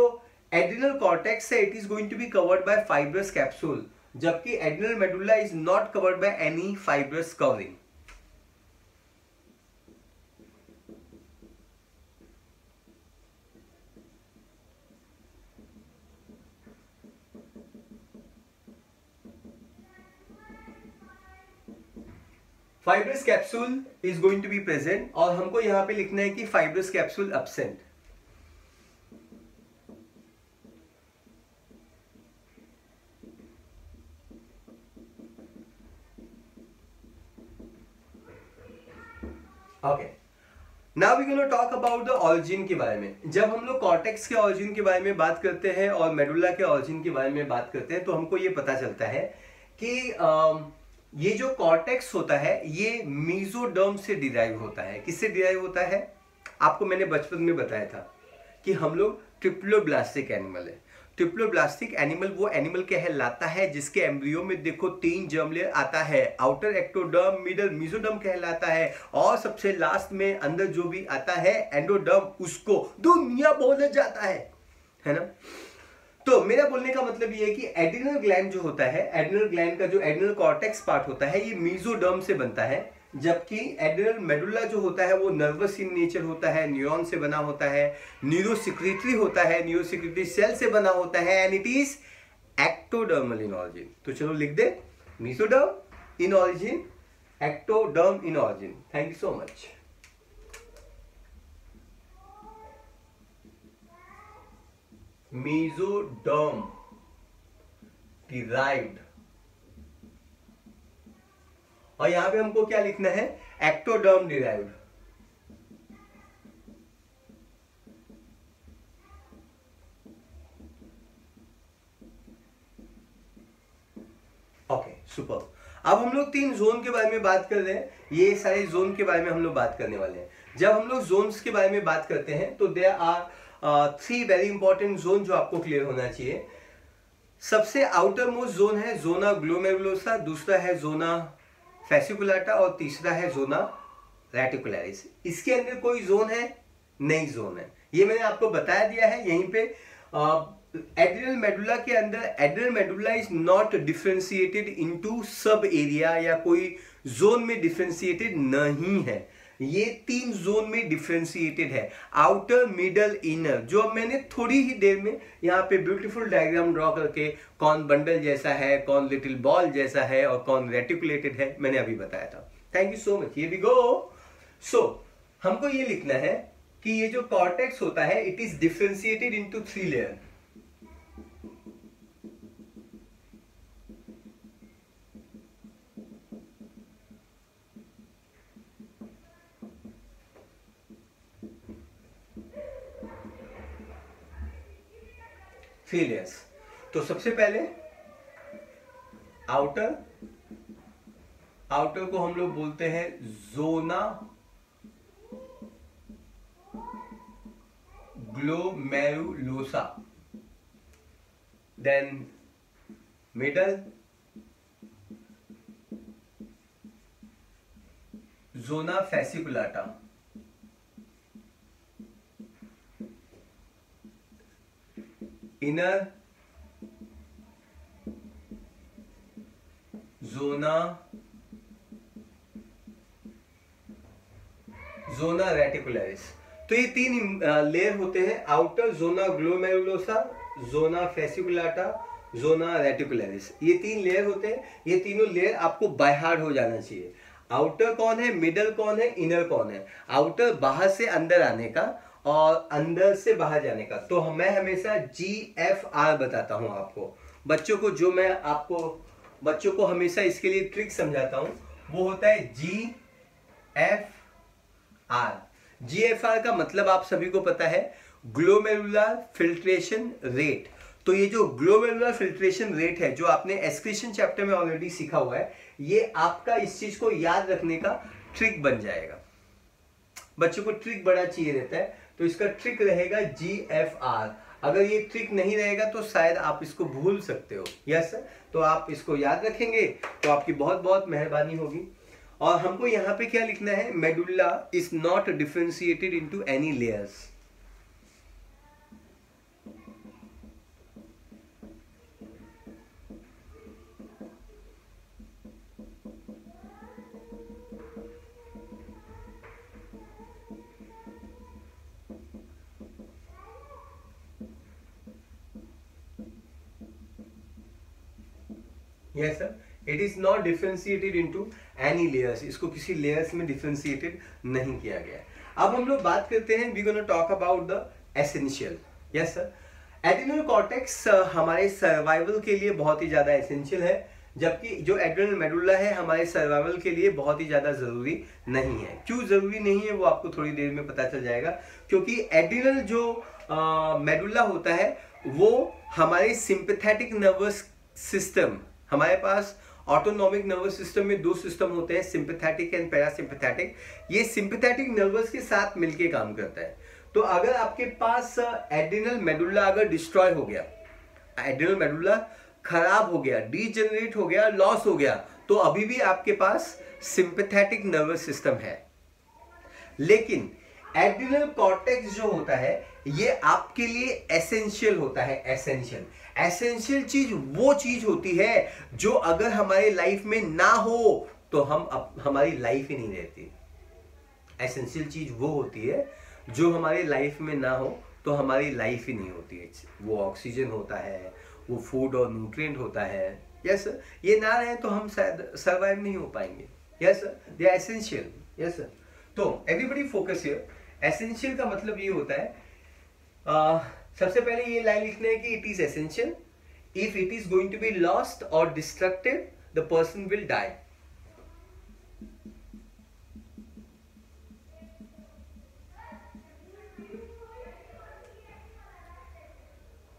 एड्रिनल कॉर्टेक्स है it is going to be covered by fibrous capsule, जबकि adrenal medulla is not covered by any fibrous covering. Fibrous capsule is going to be present और हमको यहां पे लिखना है कि fibrous capsule absent. Okay, now we gonna talk about the origin के बारे में. जब हम लोग कॉर्टेक्स के ऑरिजिन के बारे में बात करते हैं और मेडुला के ऑरिजिन के बारे में बात करते हैं तो हमको ये पता चलता है कि ये जो कॉर्टेक्स होता है ये मीजोडर्म से डिराइव होता है. किससे डिराइव होता है? आपको मैंने बचपन में बताया था कि हम लोग ट्रिप्लोब्लास्टिक एनिमल है. ट्रिप्लोब्लास्टिक एनिमल वो एनिमल कहलाता है जिसके एम्ब्रियो में देखो 3 जर्म लेयर आता है. आउटर एक्टोडर्म, मिडल मीजोडर्म कहलाता है और सबसे लास्ट में अंदर जो भी आता है एंडोडर्म, उसको दुनिया बोला जाता है ना. तो मेरा बोलने का मतलब ये है कि एड्रिनल ग्लैंड जो होता है, एड्रिनल ग्लैंड का जो एड्रिनल कॉर्टेक्स पार्ट होता है ये मीजोडर्म से बनता है, जबकि एड्रिनल मेडुला जो होता है वो नर्वस इन नेचर होता है, न्यूरॉन से बना होता है, न्यूरोसिक्रेटरी होता है, न्यूरोसिक्रेटरी सेल से बना होता है and it is ectodermal in origin. तो चलो लिख दे mesoderm in origin, ectoderm in origin. Thank you so much. Mesoderm derived और यहां पे हमको क्या लिखना है? Ectoderm derived. Okay, super. अब हम लोग 3 जोन के बारे में बात कर रहे हैं. ये सारे जोन के बारे में हम लोग बात करने वाले हैं. जब हम लोग जोन्स के बारे में बात करते हैं तो there are 3 very important zone जो आपको क्लियर होना चाहिए. सबसे आउटर मोस्ट जोन है जोना ग्लोमेरुलोसा, दूसरा है जोना फैसिकुलाटा और तीसरा है जोना रेटिकुलरिस. इसके अंदर कोई जोन है? नहीं जोन है. ये मैंने आपको बता दिया है यहीं पे. एड्रिनल मेडुला के अंदर adrenal medulla is not differentiated into सब एरिया या कोई जोन में डिफरेंशिएटेड नहीं है. ये 3 जोन में डिफरेंशिएटेड है, आउटर, मिडल, इनर. जो मैंने थोड़ी ही देर में यहाँ पे ब्यूटीफुल डायग्राम ड्रॉ करके कौन बंडल जैसा है, कौन लिटिल बॉल जैसा है और कौन रेटिकुलेटेड है मैंने अभी बताया था. Thank you so much. Here we go. So हमको ये लिखना है कि ये जो कॉर्टेक्स होता है it is differentiated into 3 layer. Layers. तो सबसे पहले आउटर, आउटर को हम लोग बोलते हैं जोना ग्लोमेरुलोसा. देन मिडल जोना फैसिकुलाटा, इनर जोना जोना रेटिकुलरिस। तो ये तीन लेयर होते हैं, आउटर जोना ग्लोमेरुलोसा, जोना फेसिकुलाटा, जोना रेटिकुलरिस। ये तीन लेयर होते हैं। ये तीनों लेयर आपको बाय हार्ट हो जाना चाहिए। आउटर कौन है, मिडल कौन है, इनर कौन है। आउटर बाहर से अंदर आने का और अंदर से बाहर जाने का। तो मैं हमेशा GFR बताता हूं आपको बच्चों को। जो मैं आपको बच्चों को हमेशा इसके लिए ट्रिक समझाता हूं वो होता है GFR। GFR का मतलब आप सभी को पता है, ग्लोमेरुलर फिल्ट्रेशन रेट। तो ये जो ग्लोमेरुलर फिल्ट्रेशन रेट है, जो आपने एक्सक्रीशन चैप्टर में ऑलरेडी सीखा हुआ है, ये आपका इस चीज को याद रखने का ट्रिक बन जाएगा। बच्चों को ट्रिक बड़ा चाहिए रहता है, तो इसका ट्रिक रहेगा GFR। अगर ये ट्रिक नहीं रहेगा तो शायद आप इसको भूल सकते हो। यस, तो आप इसको याद रखेंगे तो आपकी बहुत बहुत मेहरबानी होगी। और हमको यहाँ पे क्या लिखना है, medulla is not differentiated into any layers. Yes sir, it is not differentiated into any layers. इसको किसी लेयर्स में डिफरेंशिएटेड नहीं किया गया। अब हम लोग बात करते हैं, we gonna talk about the essential. Yes sir, adrenal cortex हमारे सर्वाइवल के लिए बहुत ही ज्यादा एसेंशियल है, जबकि जो एड्रेनल मेडुल्ला है हमारे सर्वाइवल के लिए बहुत ही ज्यादा जरूरी नहीं है। क्यों जरूरी नहीं है वो आपको थोड़ी देर में पता चल जाएगा। क्योंकि एड्रेनल जो मेडुल्ला होता है वो हमारे सिंपैथेटिक नर्वस सिस्टम, हमारे पास ऑटोनॉमिक नर्वस सिस्टम में दो सिस्टम होते हैं, सिंपैथेटिक एंड पैरासिम्पैथेटिक। ये सिंपैथेटिक नर्वस के साथ मिलके काम करता है। तो अगर आपके पास एड्रेनल मेडुल्ला अगर डिस्ट्रॉय हो गया, एड्रेनल मेडुल्ला खराब हो गया, डीजेनरेट हो गया, लॉस हो गया, तो अभी भी आपके पास सिंपैथेटिक नर्वस सिस्टम है। लेकिन एड्रेनल कॉर्टेक्स जो होता है ये आपके लिए एसेंशियल होता है। एसेंशियल चीज वो चीज होती है जो अगर हमारे लाइफ में ना हो तो हमारी लाइफ ही नहीं रहती। एसेंशियल चीज वो होती है जो हमारी लाइफ में ना हो तो हमारी लाइफ ही नहीं होती है। वो ऑक्सीजन होता है, वो फूड और न्यूट्रिएंट होता है। यस, ये ना रहे तो हम शायद सर्वाइव नहीं हो पाएंगे। Yes, they are essential. Yes, तो एवरीबॉडी फोकस हियर। एसेंशियल का मतलब ये होता है, सबसे पहले ये लाइन लिखना है कि it is essential. If it is going to be lost और destructed the person will die.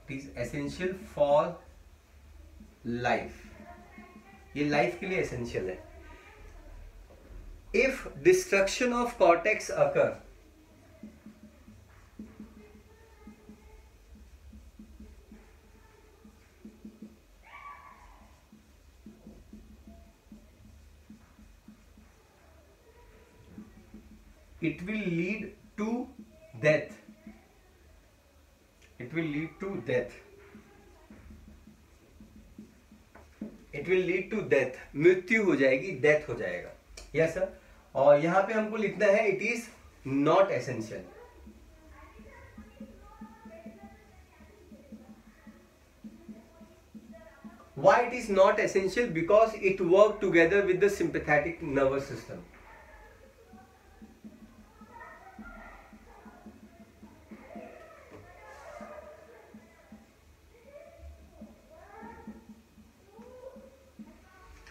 It is essential for life, ये लाइफ के लिए एसेंशियल है। If destruction of cortex occur, it will lead to death. It will lead to death. It will lead to death. मृत्यु हो जाएगी, death हो जाएगा। Yes sir, और यहां पे हमको लिखना है it is not essential. Why it is not essential? Because it work together with the sympathetic nervous system.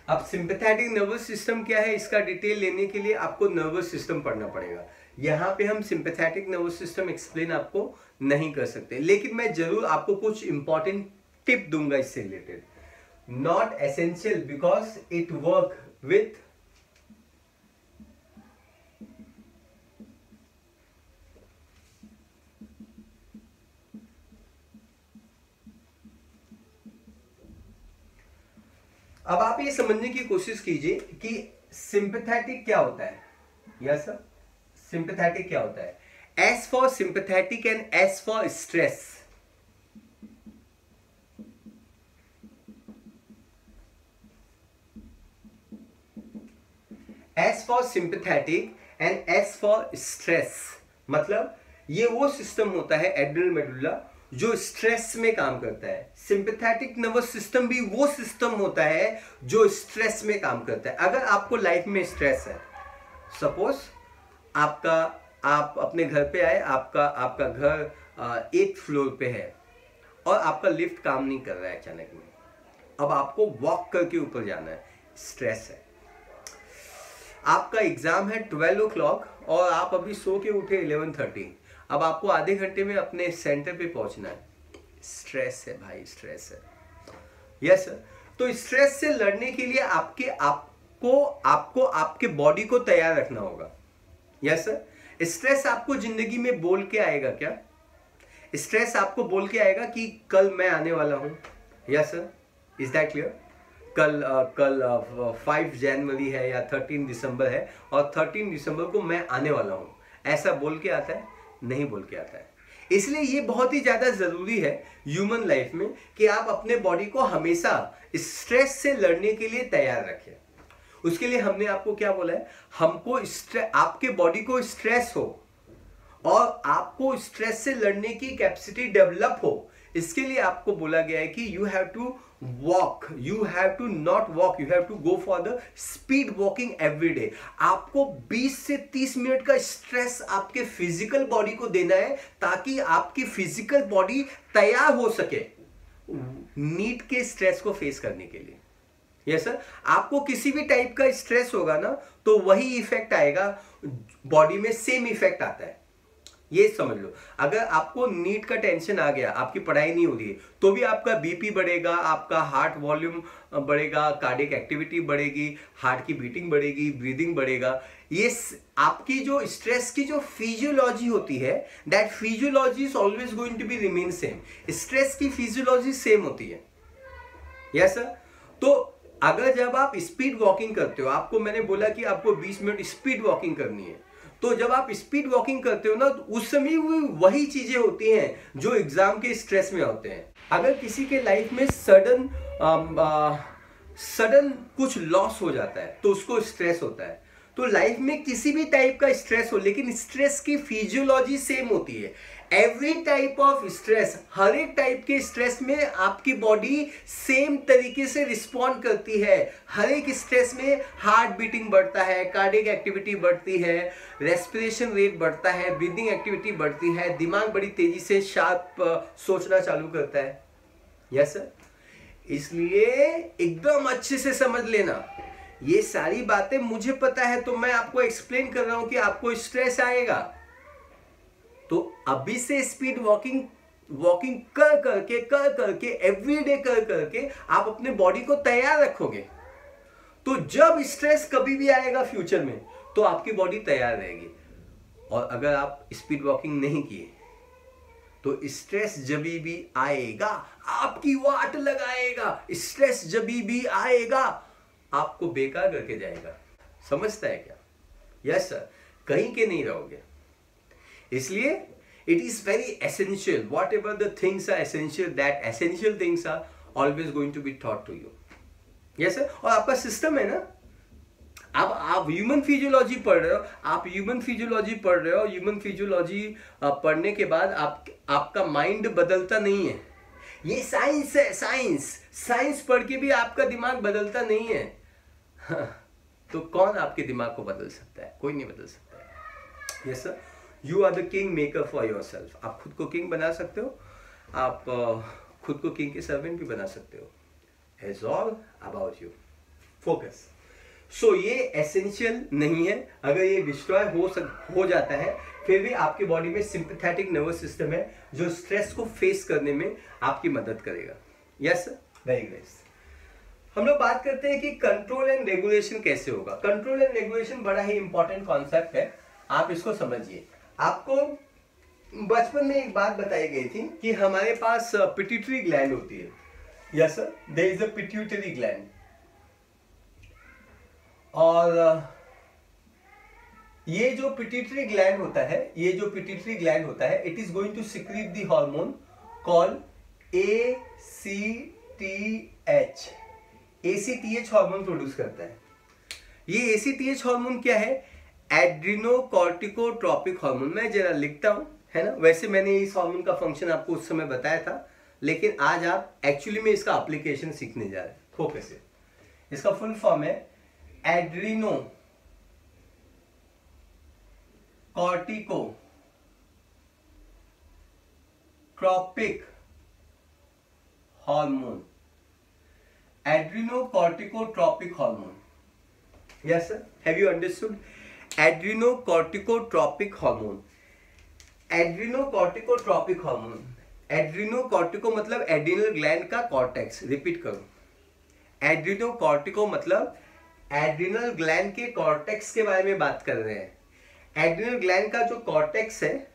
अब सिंपैथेटिक नर्वस सिस्टम क्या है, इसका डिटेल लेने के लिए आपको नर्वस सिस्टम पढ़ना पड़ेगा। यहाँ पे हम सिंपैथेटिक नर्वस सिस्टम एक्सप्लेन आपको नहीं कर सकते, लेकिन मैं जरूर आपको कुछ इंपॉर्टेंट टिप दूंगा इससे related. Not essential because it work with अब आप ये समझने की कोशिश कीजिए कि सिंपैथेटिक क्या होता है। Yes sir. सिंपैथेटिक क्या होता है? S for sympathetic and S for stress. S for sympathetic and S for stress, मतलब ये वो सिस्टम होता है एड्रिनल मेडुला जो स्ट्रेस में काम करता है। सिंपैथेटिक नर्वस सिस्टम भी वो सिस्टम होता है जो स्ट्रेस में काम करता है। अगर आपको लाइफ में स्ट्रेस है, सपोज आप अपने घर पे आए, आपका घर 8th फ्लोर पे है और आपका लिफ्ट काम नहीं कर रहा है अचानक में, अब आपको वॉक करके ऊपर जाना है, स्ट्रेस है। आपका एग्जाम है 12 o'clock और आप अभी सो के उठे 11:30, अब आपको आधे घंटे में अपने सेंटर पे पहुंचना है, स्ट्रेस है भाई, स्ट्रेस है। Yes sir. तो स्ट्रेस से लड़ने के लिए आपको आपके बॉडी को तैयार रखना होगा। Yes sir. स्ट्रेस आपको जिंदगी में बोल के आएगा क्या? स्ट्रेस आपको बोल के आएगा कि कल मैं आने वाला हूं। Yes sir, is that clear? कल 5 जनवरी है या 13 दिसंबर है और 13 दिसंबर को मैं आने वाला हूं, ऐसा बोल के आता है? नहीं बोल के आता है। इसलिए ये बहुत ही ज्यादा जरूरी है ह्यूमन लाइफ में कि आप अपने बॉडी को हमेशा स्ट्रेस से लड़ने के लिए तैयार रखें। उसके लिए हमने आपको क्या बोला है? हमको आपके बॉडी को स्ट्रेस हो और आपको स्ट्रेस से लड़ने की कैपेसिटी डेवलप हो, इसके लिए आपको बोला गया है कि you have to walk, you have to not walk, you have to go for the speed walking every day. आपको 20 से 30 मिनट का स्ट्रेस आपके फिजिकल बॉडी को देना है ताकि आपकी फिजिकल बॉडी तैयार हो सके नीट के स्ट्रेस को फेस करने के लिए। Yes sir. आपको किसी भी टाइप का स्ट्रेस होगा ना तो वही इफेक्ट आएगा बॉडी में, सेम इफेक्ट आता है, ये समझ लो। अगर आपको नीट का टेंशन आ गया, आपकी पढ़ाई नहीं हो रही है, तो भी आपका बीपी बढ़ेगा, आपका हार्ट वॉल्यूम बढ़ेगा, कार्डियक एक्टिविटी बढ़ेगी, हार्ट की बीटिंग बढ़ेगी, ब्रीदिंग बढ़ेगा। ये आपकी जो स्ट्रेस की जो फिजियोलॉजी होती है, that physiology is always going to be remain same. Stress की फिजियोलॉजी सेम होती है। Yes sir. तो अगर जब आप स्पीड वॉकिंग करते हो, आपको मैंने बोला कि आपको 20 मिनट स्पीड वॉकिंग करनी है, तो जब आप स्पीड वॉकिंग करते हो ना तो उस समय वही चीजें होती हैं जो एग्जाम के स्ट्रेस में होते हैं। अगर किसी के लाइफ में सडन कुछ लॉस हो जाता है तो उसको स्ट्रेस होता है। तो लाइफ में किसी भी टाइप का स्ट्रेस हो, लेकिन स्ट्रेस की फिजियोलॉजी सेम होती है। एवरी टाइप ऑफ स्ट्रेस, हर एक टाइप के स्ट्रेस में आपकी बॉडी सेम तरीके से रिस्पॉन्ड करती है। हर एक स्ट्रेस में हार्ट बीटिंग बढ़ता है, कार्डियक एक्टिविटी बढ़ती है, रेस्पिरेशन रेट बढ़ता है, ब्रीदिंग एक्टिविटी बढ़ती है, दिमाग बड़ी तेजी से शार्प सोचना चालू करता है। Yes sir. इसलिए एकदम अच्छे से समझ लेना, ये सारी बातें मुझे पता है तो मैं आपको एक्सप्लेन कर रहा हूं कि आपको स्ट्रेस आएगा, तो अभी से स्पीड वॉकिंग कर करके एवरीडे कर करके आप अपने बॉडी को तैयार रखोगे, तो जब स्ट्रेस कभी भी आएगा फ्यूचर में तो आपकी बॉडी तैयार रहेगी। और अगर आप स्पीड वॉकिंग नहीं किए तो स्ट्रेस जब भी आएगा आपकी वाट लगाएगा, स्ट्रेस जब भी आएगा आपको बेकार करके जाएगा। समझता है क्या? Yes sir. कहीं के नहीं रहोगे। इसलिए it is very essential, whatever the things are essential, that essential things are always going to be taught to you. Yes sir. और आपका सिस्टम है ना, आप ह्यूमन फिजियोलॉजी पढ़ रहे हो, ह्यूमन फिजियोलॉजी पढ़ने के बाद आपका माइंड बदलता नहीं है। ये साइंस है, साइंस पढ़ के भी आपका दिमाग बदलता नहीं है। तो कौन आपके दिमाग को बदल सकता है? कोई नहीं बदल सकता है। Yes sir. You are the king maker for yourself. आप खुद को किंग बना सकते हो, आप खुद को किंग के सर्वेंट भी बना सकते हो। It's all about you. Focus. So ये एसेंशियल नहीं है। अगर ये डिस्ट्रॉय हो जाता है फिर भी आपकी बॉडी में सिंपैथेटिक नर्वस सिस्टम है जो स्ट्रेस को फेस करने में आपकी मदद करेगा। Yes sir. Very nice. हम लोग बात करते हैं कि कंट्रोल एंड रेगुलेशन कैसे होगा। कंट्रोल एंड रेगुलेशन बड़ा ही इंपॉर्टेंट कॉन्सेप्ट है, आप इसको समझिए। आपको बचपन में एक बात बताई गई थी कि हमारे पास पिट्यूटरी ग्लैंड होती है। Yes sir. There is a pituitary gland, और ये जो पिट्यूटरी ग्लैंड होता है, ये जो पिट्यूटरी ग्लैंड होता है, it is going to secrete the hormone called ACTH। ACTH hormone produce करता है। ये ACTH हार्मोन क्या है? Adrenocorticotropic hormone. मैं जरा लिखता हूं, है ना। वैसे मैंने इस हार्मोन का फंक्शन आपको उस समय बताया था, लेकिन आज आप एक्चुअली में इसका एप्लीकेशन सीखने जा रहे हैं। फोकस से, इसका फुल फॉर्म है adrenocorticotropic hormone. Adrenocorticotropic hormone, yes sir, have you understood? Adrenocorticotropic hormone. Adrenocorticotropic hormone, adrenocortico मतलब एड्रिनल ग्लैंड का कॉर्टेक्स। रिपीट करो, एड्रिनोकॉर्टिको मतलब एड्रिनल ग्लैंड के कॉर्टेक्स के बारे में बात कर रहे हैं। एड्रिनल ग्लैंड का जो कॉर्टेक्स है,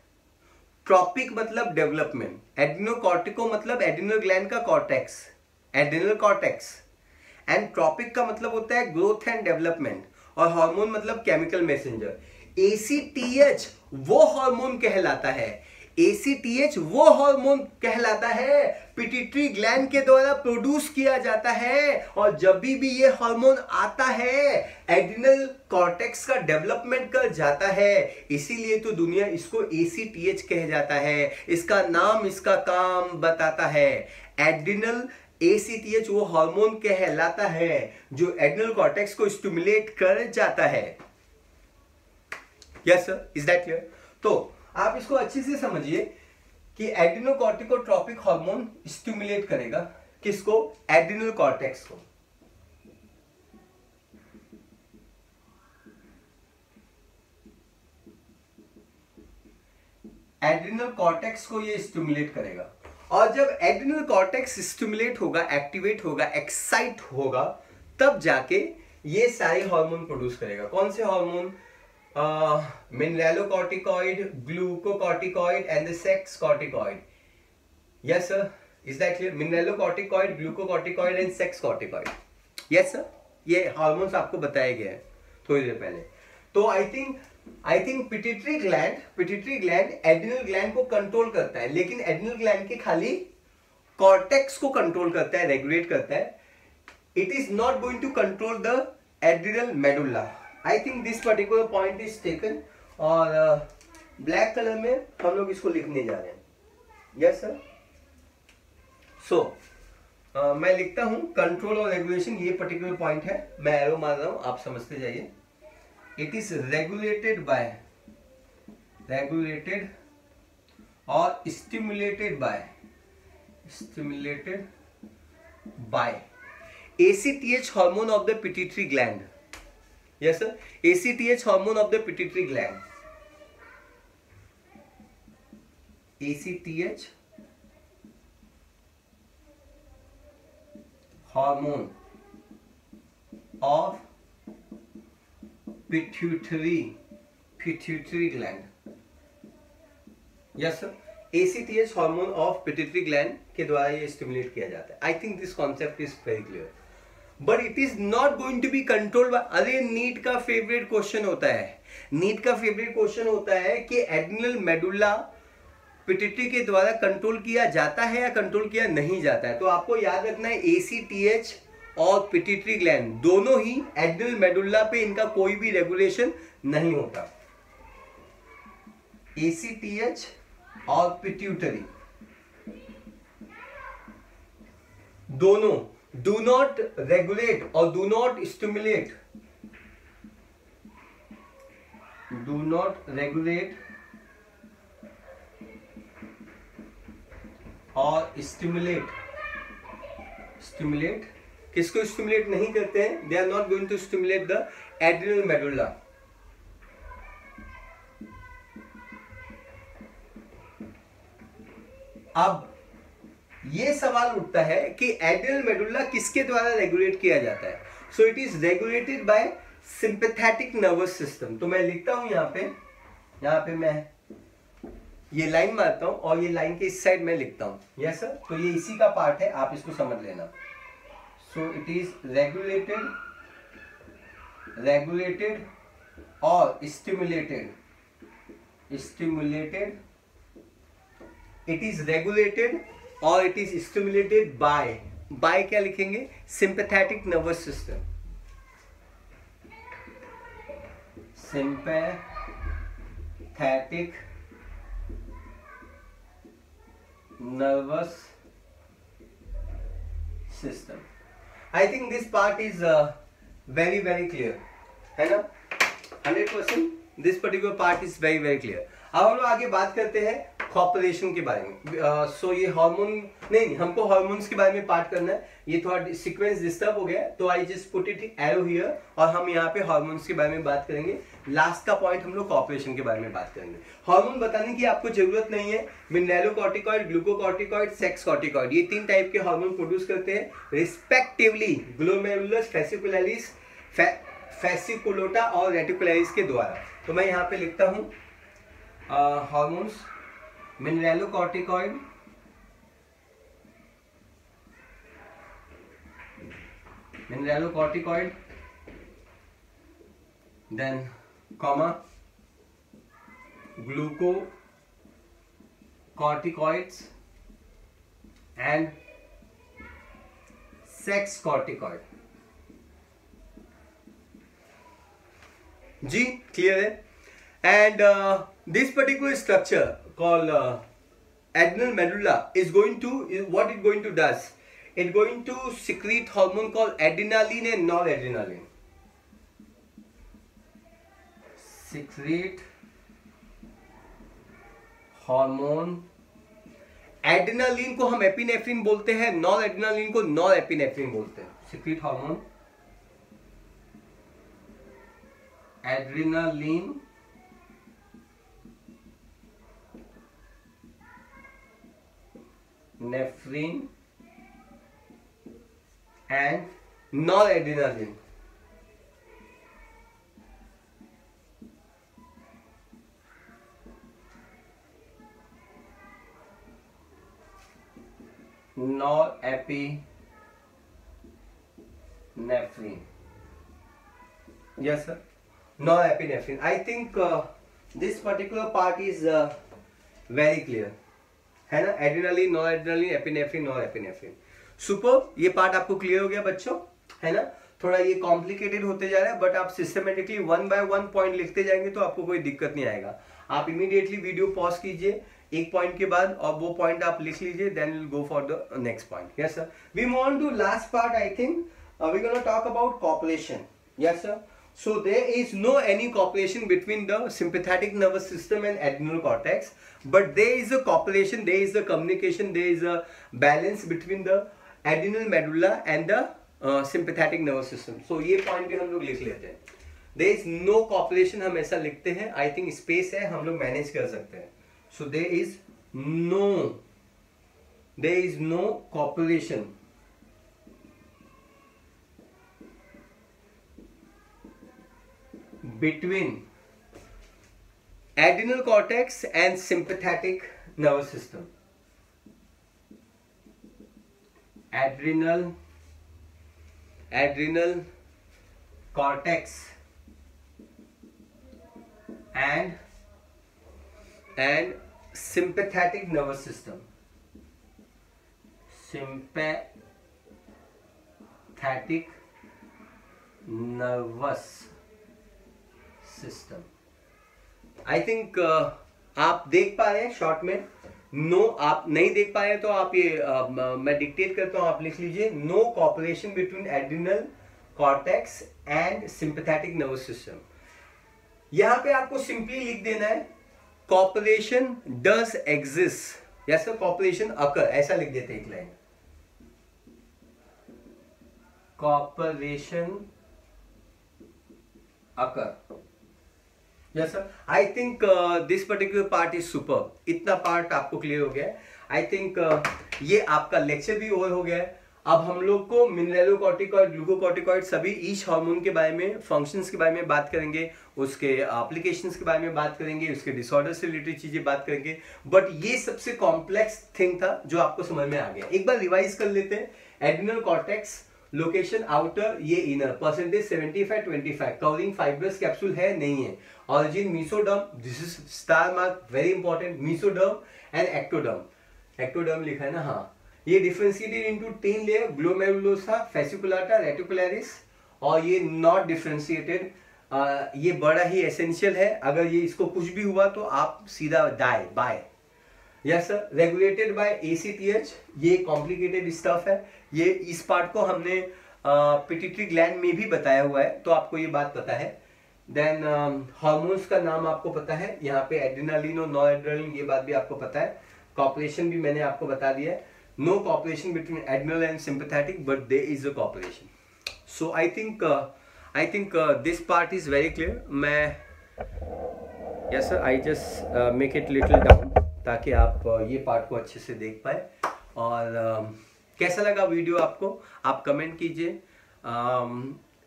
ट्रॉपिक मतलब डेवलपमेंट, एड्रिनोकॉर्टिको मतलब एड्रिनल ग्लैंड का cortex, adrenal cortex, and tropic का मतलब होता है ग्रोथ एंड डेवलपमेंट, और हार्मोन मतलब केमिकल मैसेंजर। ACTH वो हार्मोन कहलाता है, ACTH वो हार्मोन कहलाता है, पिट्यूटरी ग्लैंड के द्वारा प्रोड्यूस किया जाता है। और जब भी ये हार्मोन आता है, एड्रिनल कॉर्टेक्स का डेवलपमेंट कर जाता है। इसीलिए तो दुनिया इसको ACTH कह जाता है। इसका नाम इसका काम बताता है। एड्रिनल ACTH वो हार्मोन कहलाता है जो एड्रिनल कॉर्टेक्स को स्टिमुलेट कर जाता है। Yes sir, is that clear? तो आप इसको अच्छे से समझिए कि एड्रिनोकॉर्टिकोट्रॉपिक हार्मोन स्टिमुलेट करेगा किसको? एड्रिनल कॉर्टेक्स को। एड्रिनल कॉर्टेक्स को ये स्टिमुलेट करेगा, और जब एड्रिनल कॉर्टेक्स स्टिमुलेट होगा, एक्टिवेट होगा, एक्साइट होगा, तब जाके ये सारे हार्मोन प्रोड्यूस करेगा। कौन से hormone? Mineralocorticoid, glucocorticoid and the sex corticoid. Yes sir, is that clear? Mineralocorticoid, glucocorticoid and sex corticoid. Yes sir, ये हार्मोन्स आपको बताए गए हैं थोड़ी देर पहले। तो I think pituitary gland adrenal gland को कंट्रोल करता है, लेकिन एड्रिनल ग्लैंड के खाली कॉर्टेक्स को कंट्रोल करता है, रेगुलेट करता है। It is not going to control the adrenal medulla. I think this particular point is taken, और ब्लैक कलर में हम लोग इसको लिखने जा रहे हैं। यस सर, सो मैं लिखता हूं कंट्रोल और रेगुलेशन, ये पर्टिकुलर पॉइंट है, मैं एरो मार रहा हूं, आप समझते जाइए। It is regulated or stimulated by ACTH hormone of the pituitary gland. Yes sir, ACTH hormone of the pituitary gland. ACTH hormone of pituitary gland. Yes sir, ACTH hormone of pituitary gland के द्वारा ये stimulate किया जाता है। I think this concept is very clear, but it is not going to be controlled by। अरे NEET का favourite question होता है, नीट का फेवरेट क्वेश्चन होता है कि एड्रिनल मेडुला पिट्यूटरी के द्वारा कंट्रोल किया जाता है या कंट्रोल किया नहीं जाता है। तो आपको याद रखना है ACTH और पिट्यूटरी ग्लैंड दोनों ही एड्रिनल मेडुला पे इनका कोई भी रेगुलेशन नहीं होता। ACTH और पिट्यूटरी दोनों डू नॉट रेगुलेट और do not stimulate, do not regulate और स्टिमुलेट किसको स्टिमुलेट नहीं करते हैं? They are not going to stimulate the adrenal medulla. अब ये सवाल उठता है कि एड्रिनल मेडुला किसके द्वारा रेगुलेट किया जाता है? So it is regulated by sympathetic nervous system. तो मैं लिखता हूं यहाँ पे मैं ये लाइन मारता हूं, और ये लाइन के इस साइड में लिखता हूं। यस सर, तो ये इसी का पार्ट है, आप इसको समझ लेना। So it is regulated और stimulated, it is regulated और it is stimulated by क्या लिखेंगे, sympathetic nervous system, sympathetic nervous system. I think this part is very clear, है ना, 100%. This particular part is very clear. अब हम लोग आगे बात करते हैं कॉपुलेशन के बारे में. सो ये हार्मोन नहीं, हमको हार्मोन्स के बारे में पार्ट करना है. ये थोड़ा सीक्वेंस डिस्टर्ब हो गया है, तो I just put it arrow here, और हम यहाँ पे हार्मोन्स के बारे में बात करेंगे. लास्ट का पॉइंट हम लोग कॉपुलेशन के बारे में बात करेंगे. हार्मोन बताने की आपको जरूरत नहीं है. मिनरलोकॉर्टिकॉइड, ग्लूकोकॉर्टिकॉइड, सेक्स कॉर्टिकॉइड, ये 3 टाइप के हार्मोन प्रोड्यूस करते हैं रिस्पेक्टिवली ग्लोमेरुलस, फेसिकुलरिस, फेसिकुलोटा और रेटिकुलरिस के द्वारा. तो मैं यहाँ पे लिखता हूँ hormones, mineralocorticoid, then comma glucocorticoids and sex corticoid. जी क्लियर है. And this particular structure called adrenal medulla is going to, what it going to does, it going to secrete hormone called adrenaline and noradrenaline. Secrete hormone, adrenaline को हम epinephrine बोलते हैं, nor adrenaline को nor epinephrine बोलते हैं. Secret hormone adrenaline, नेफ्रिन and nor adrenaline. norepinephrine. Yes sir, norepinephrine. I think this particular part is very clear, है ना. Adrenaline, noradrenaline, epinephrine, norepinephrine. Super. ये पार्ट आपको क्लियर हो गया बच्चों, है ना. थोड़ा ये कॉम्प्लिकेटेड होते जा रहा है, बट आप सिस्टमेटिकली 1 by 1 पॉइंट लिखते जाएंगे तो आपको कोई दिक्कत नहीं आएगा. आप इमीडिएटली वीडियो पॉज कीजिए एक पॉइंट के बाद, और वो पॉइंट आप लिख लीजिए, then will go for the next point. Yes sir. We move on to last part. I think we gonna talk about copulation. Yes sir. So there is no any copulation between the sympathetic nervous system and adrenal cortex, but there is a copulation, there is a communication, there is a balance between the adrenal medulla and the sympathetic nervous system. So ये point भी हम लोग लिख लेते हैं. There is no copulation, हम ऐसा लिखते हैं. I think space है, हम लोग मैनेज कर सकते हैं. So there is no copulation between adrenal cortex and sympathetic nervous system. Adrenal cortex and sympathetic nervous system. Sympathetic nervous system. I think आप देख पा रहे हैं शॉर्ट में. नो आप नहीं देख पाए तो आप ये मैं डिक्टेट करता हूं, आप लिख लीजिए. No copulation between adrenal cortex and sympathetic nervous system. यहां पे आपको सिंपली लिख देना है copulation does exist. Yes sir, copulation occur, ऐसा लिख देते हैं एक line. Copulation occur. Yes sir. I think this particular part is super. इतना पार्ट आपको क्लियर हो गया है. I think ये आपका लेक्चर भी ओवर हो गया है. अब हम लोग को मिनरलोकॉर्टिकॉइड, ग्लूकोकॉर्टिकॉइड सभी ईच हार्मोन के बारे में, फंक्शंस के बारे में बात करेंगे, उसके एप्लीकेशंस के बारे में बात करेंगे, उसके डिसऑर्डर से रिलेटेड चीजें बात करेंगे. बट ये सबसे कॉम्प्लेक्स थिंग था जो आपको समझ में आ गया. एक बार रिवाइज कर लेते हैं. एड्रिनल कॉर्टेक्स लोकेशन आउटर, ये inner, percentage 75-25, covering fibrous capsule है नहीं है, origin mesoderm, this is star mark, very important, mesoderm and ectoderm, ectoderm लिखा है ना, हाँ, ये differentiated into 10 layer, glomerulosa, fasciculata, reticularis, और ये नॉट डिफरेंशिएटेड। ये बड़ा ही एसेंशियल है, अगर ये इसको कुछ भी हुआ तो आप सीधा die bye. Yes sir, regulated by ACTH, ये कॉम्प्लिकेटेड स्टफ है, ये इस पार्ट को हमने पिट्यूटरी ग्लैंड में भी बताया हुआ है, तो आपको ये बात पता है। देन हार्मोन्स का नाम आपको पता है, यहाँ पे एड्रेनालिन और नॉरएड्रेनालिन, ये बात भी आपको पता है। कॉपरेशन भी मैंने आपको बता दिया है, no cooperation between adrenal and sympathetic, but there is a cooperation. So I think this part is very clear. मैं yes sir, I just make it little down ताकि आप ये पार्ट को अच्छे से देख पाए। और कैसा लगा वीडियो आपको, आप कमेंट कीजिए।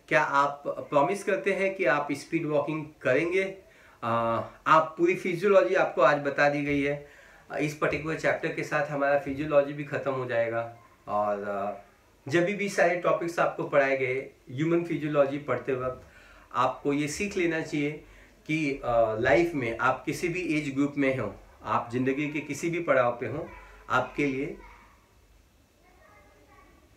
क्या आप प्रॉमिस करते हैं कि आप स्पीड वॉकिंग करेंगे? आप पूरी फिजियोलॉजी आपको आज बता दी गई है, इस पर्टिकुलर चैप्टर के साथ हमारा फिजियोलॉजी भी खत्म हो जाएगा। और जब भी सारे टॉपिक्स आपको पढ़ाए गए, ह्यूमन फिजियोलॉजी पढ़ते वक्त आपको ये सीख लेना चाहिए कि लाइफ में आप किसी भी एज ग्रुप में हो, आप जिंदगी के किसी भी पड़ाव पे हो, आपके लिए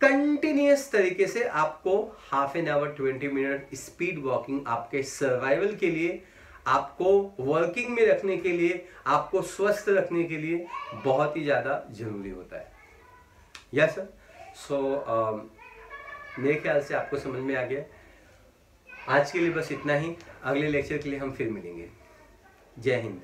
कंटिन्यूअस तरीके से आपको half an hour 20 minute speed walking आपके सर्वाइवल के लिए, आपको वर्किंग में रखने के लिए, आपको स्वस्थ रखने के लिए बहुत ही ज्यादा जरूरी होता है। यस सर, सो मेरे ख्याल से आपको समझ में आ गया। आज के लिए बस इतना ही, अगले लेक्चर के लिए हम फिर मिलेंगे। जय हिंद।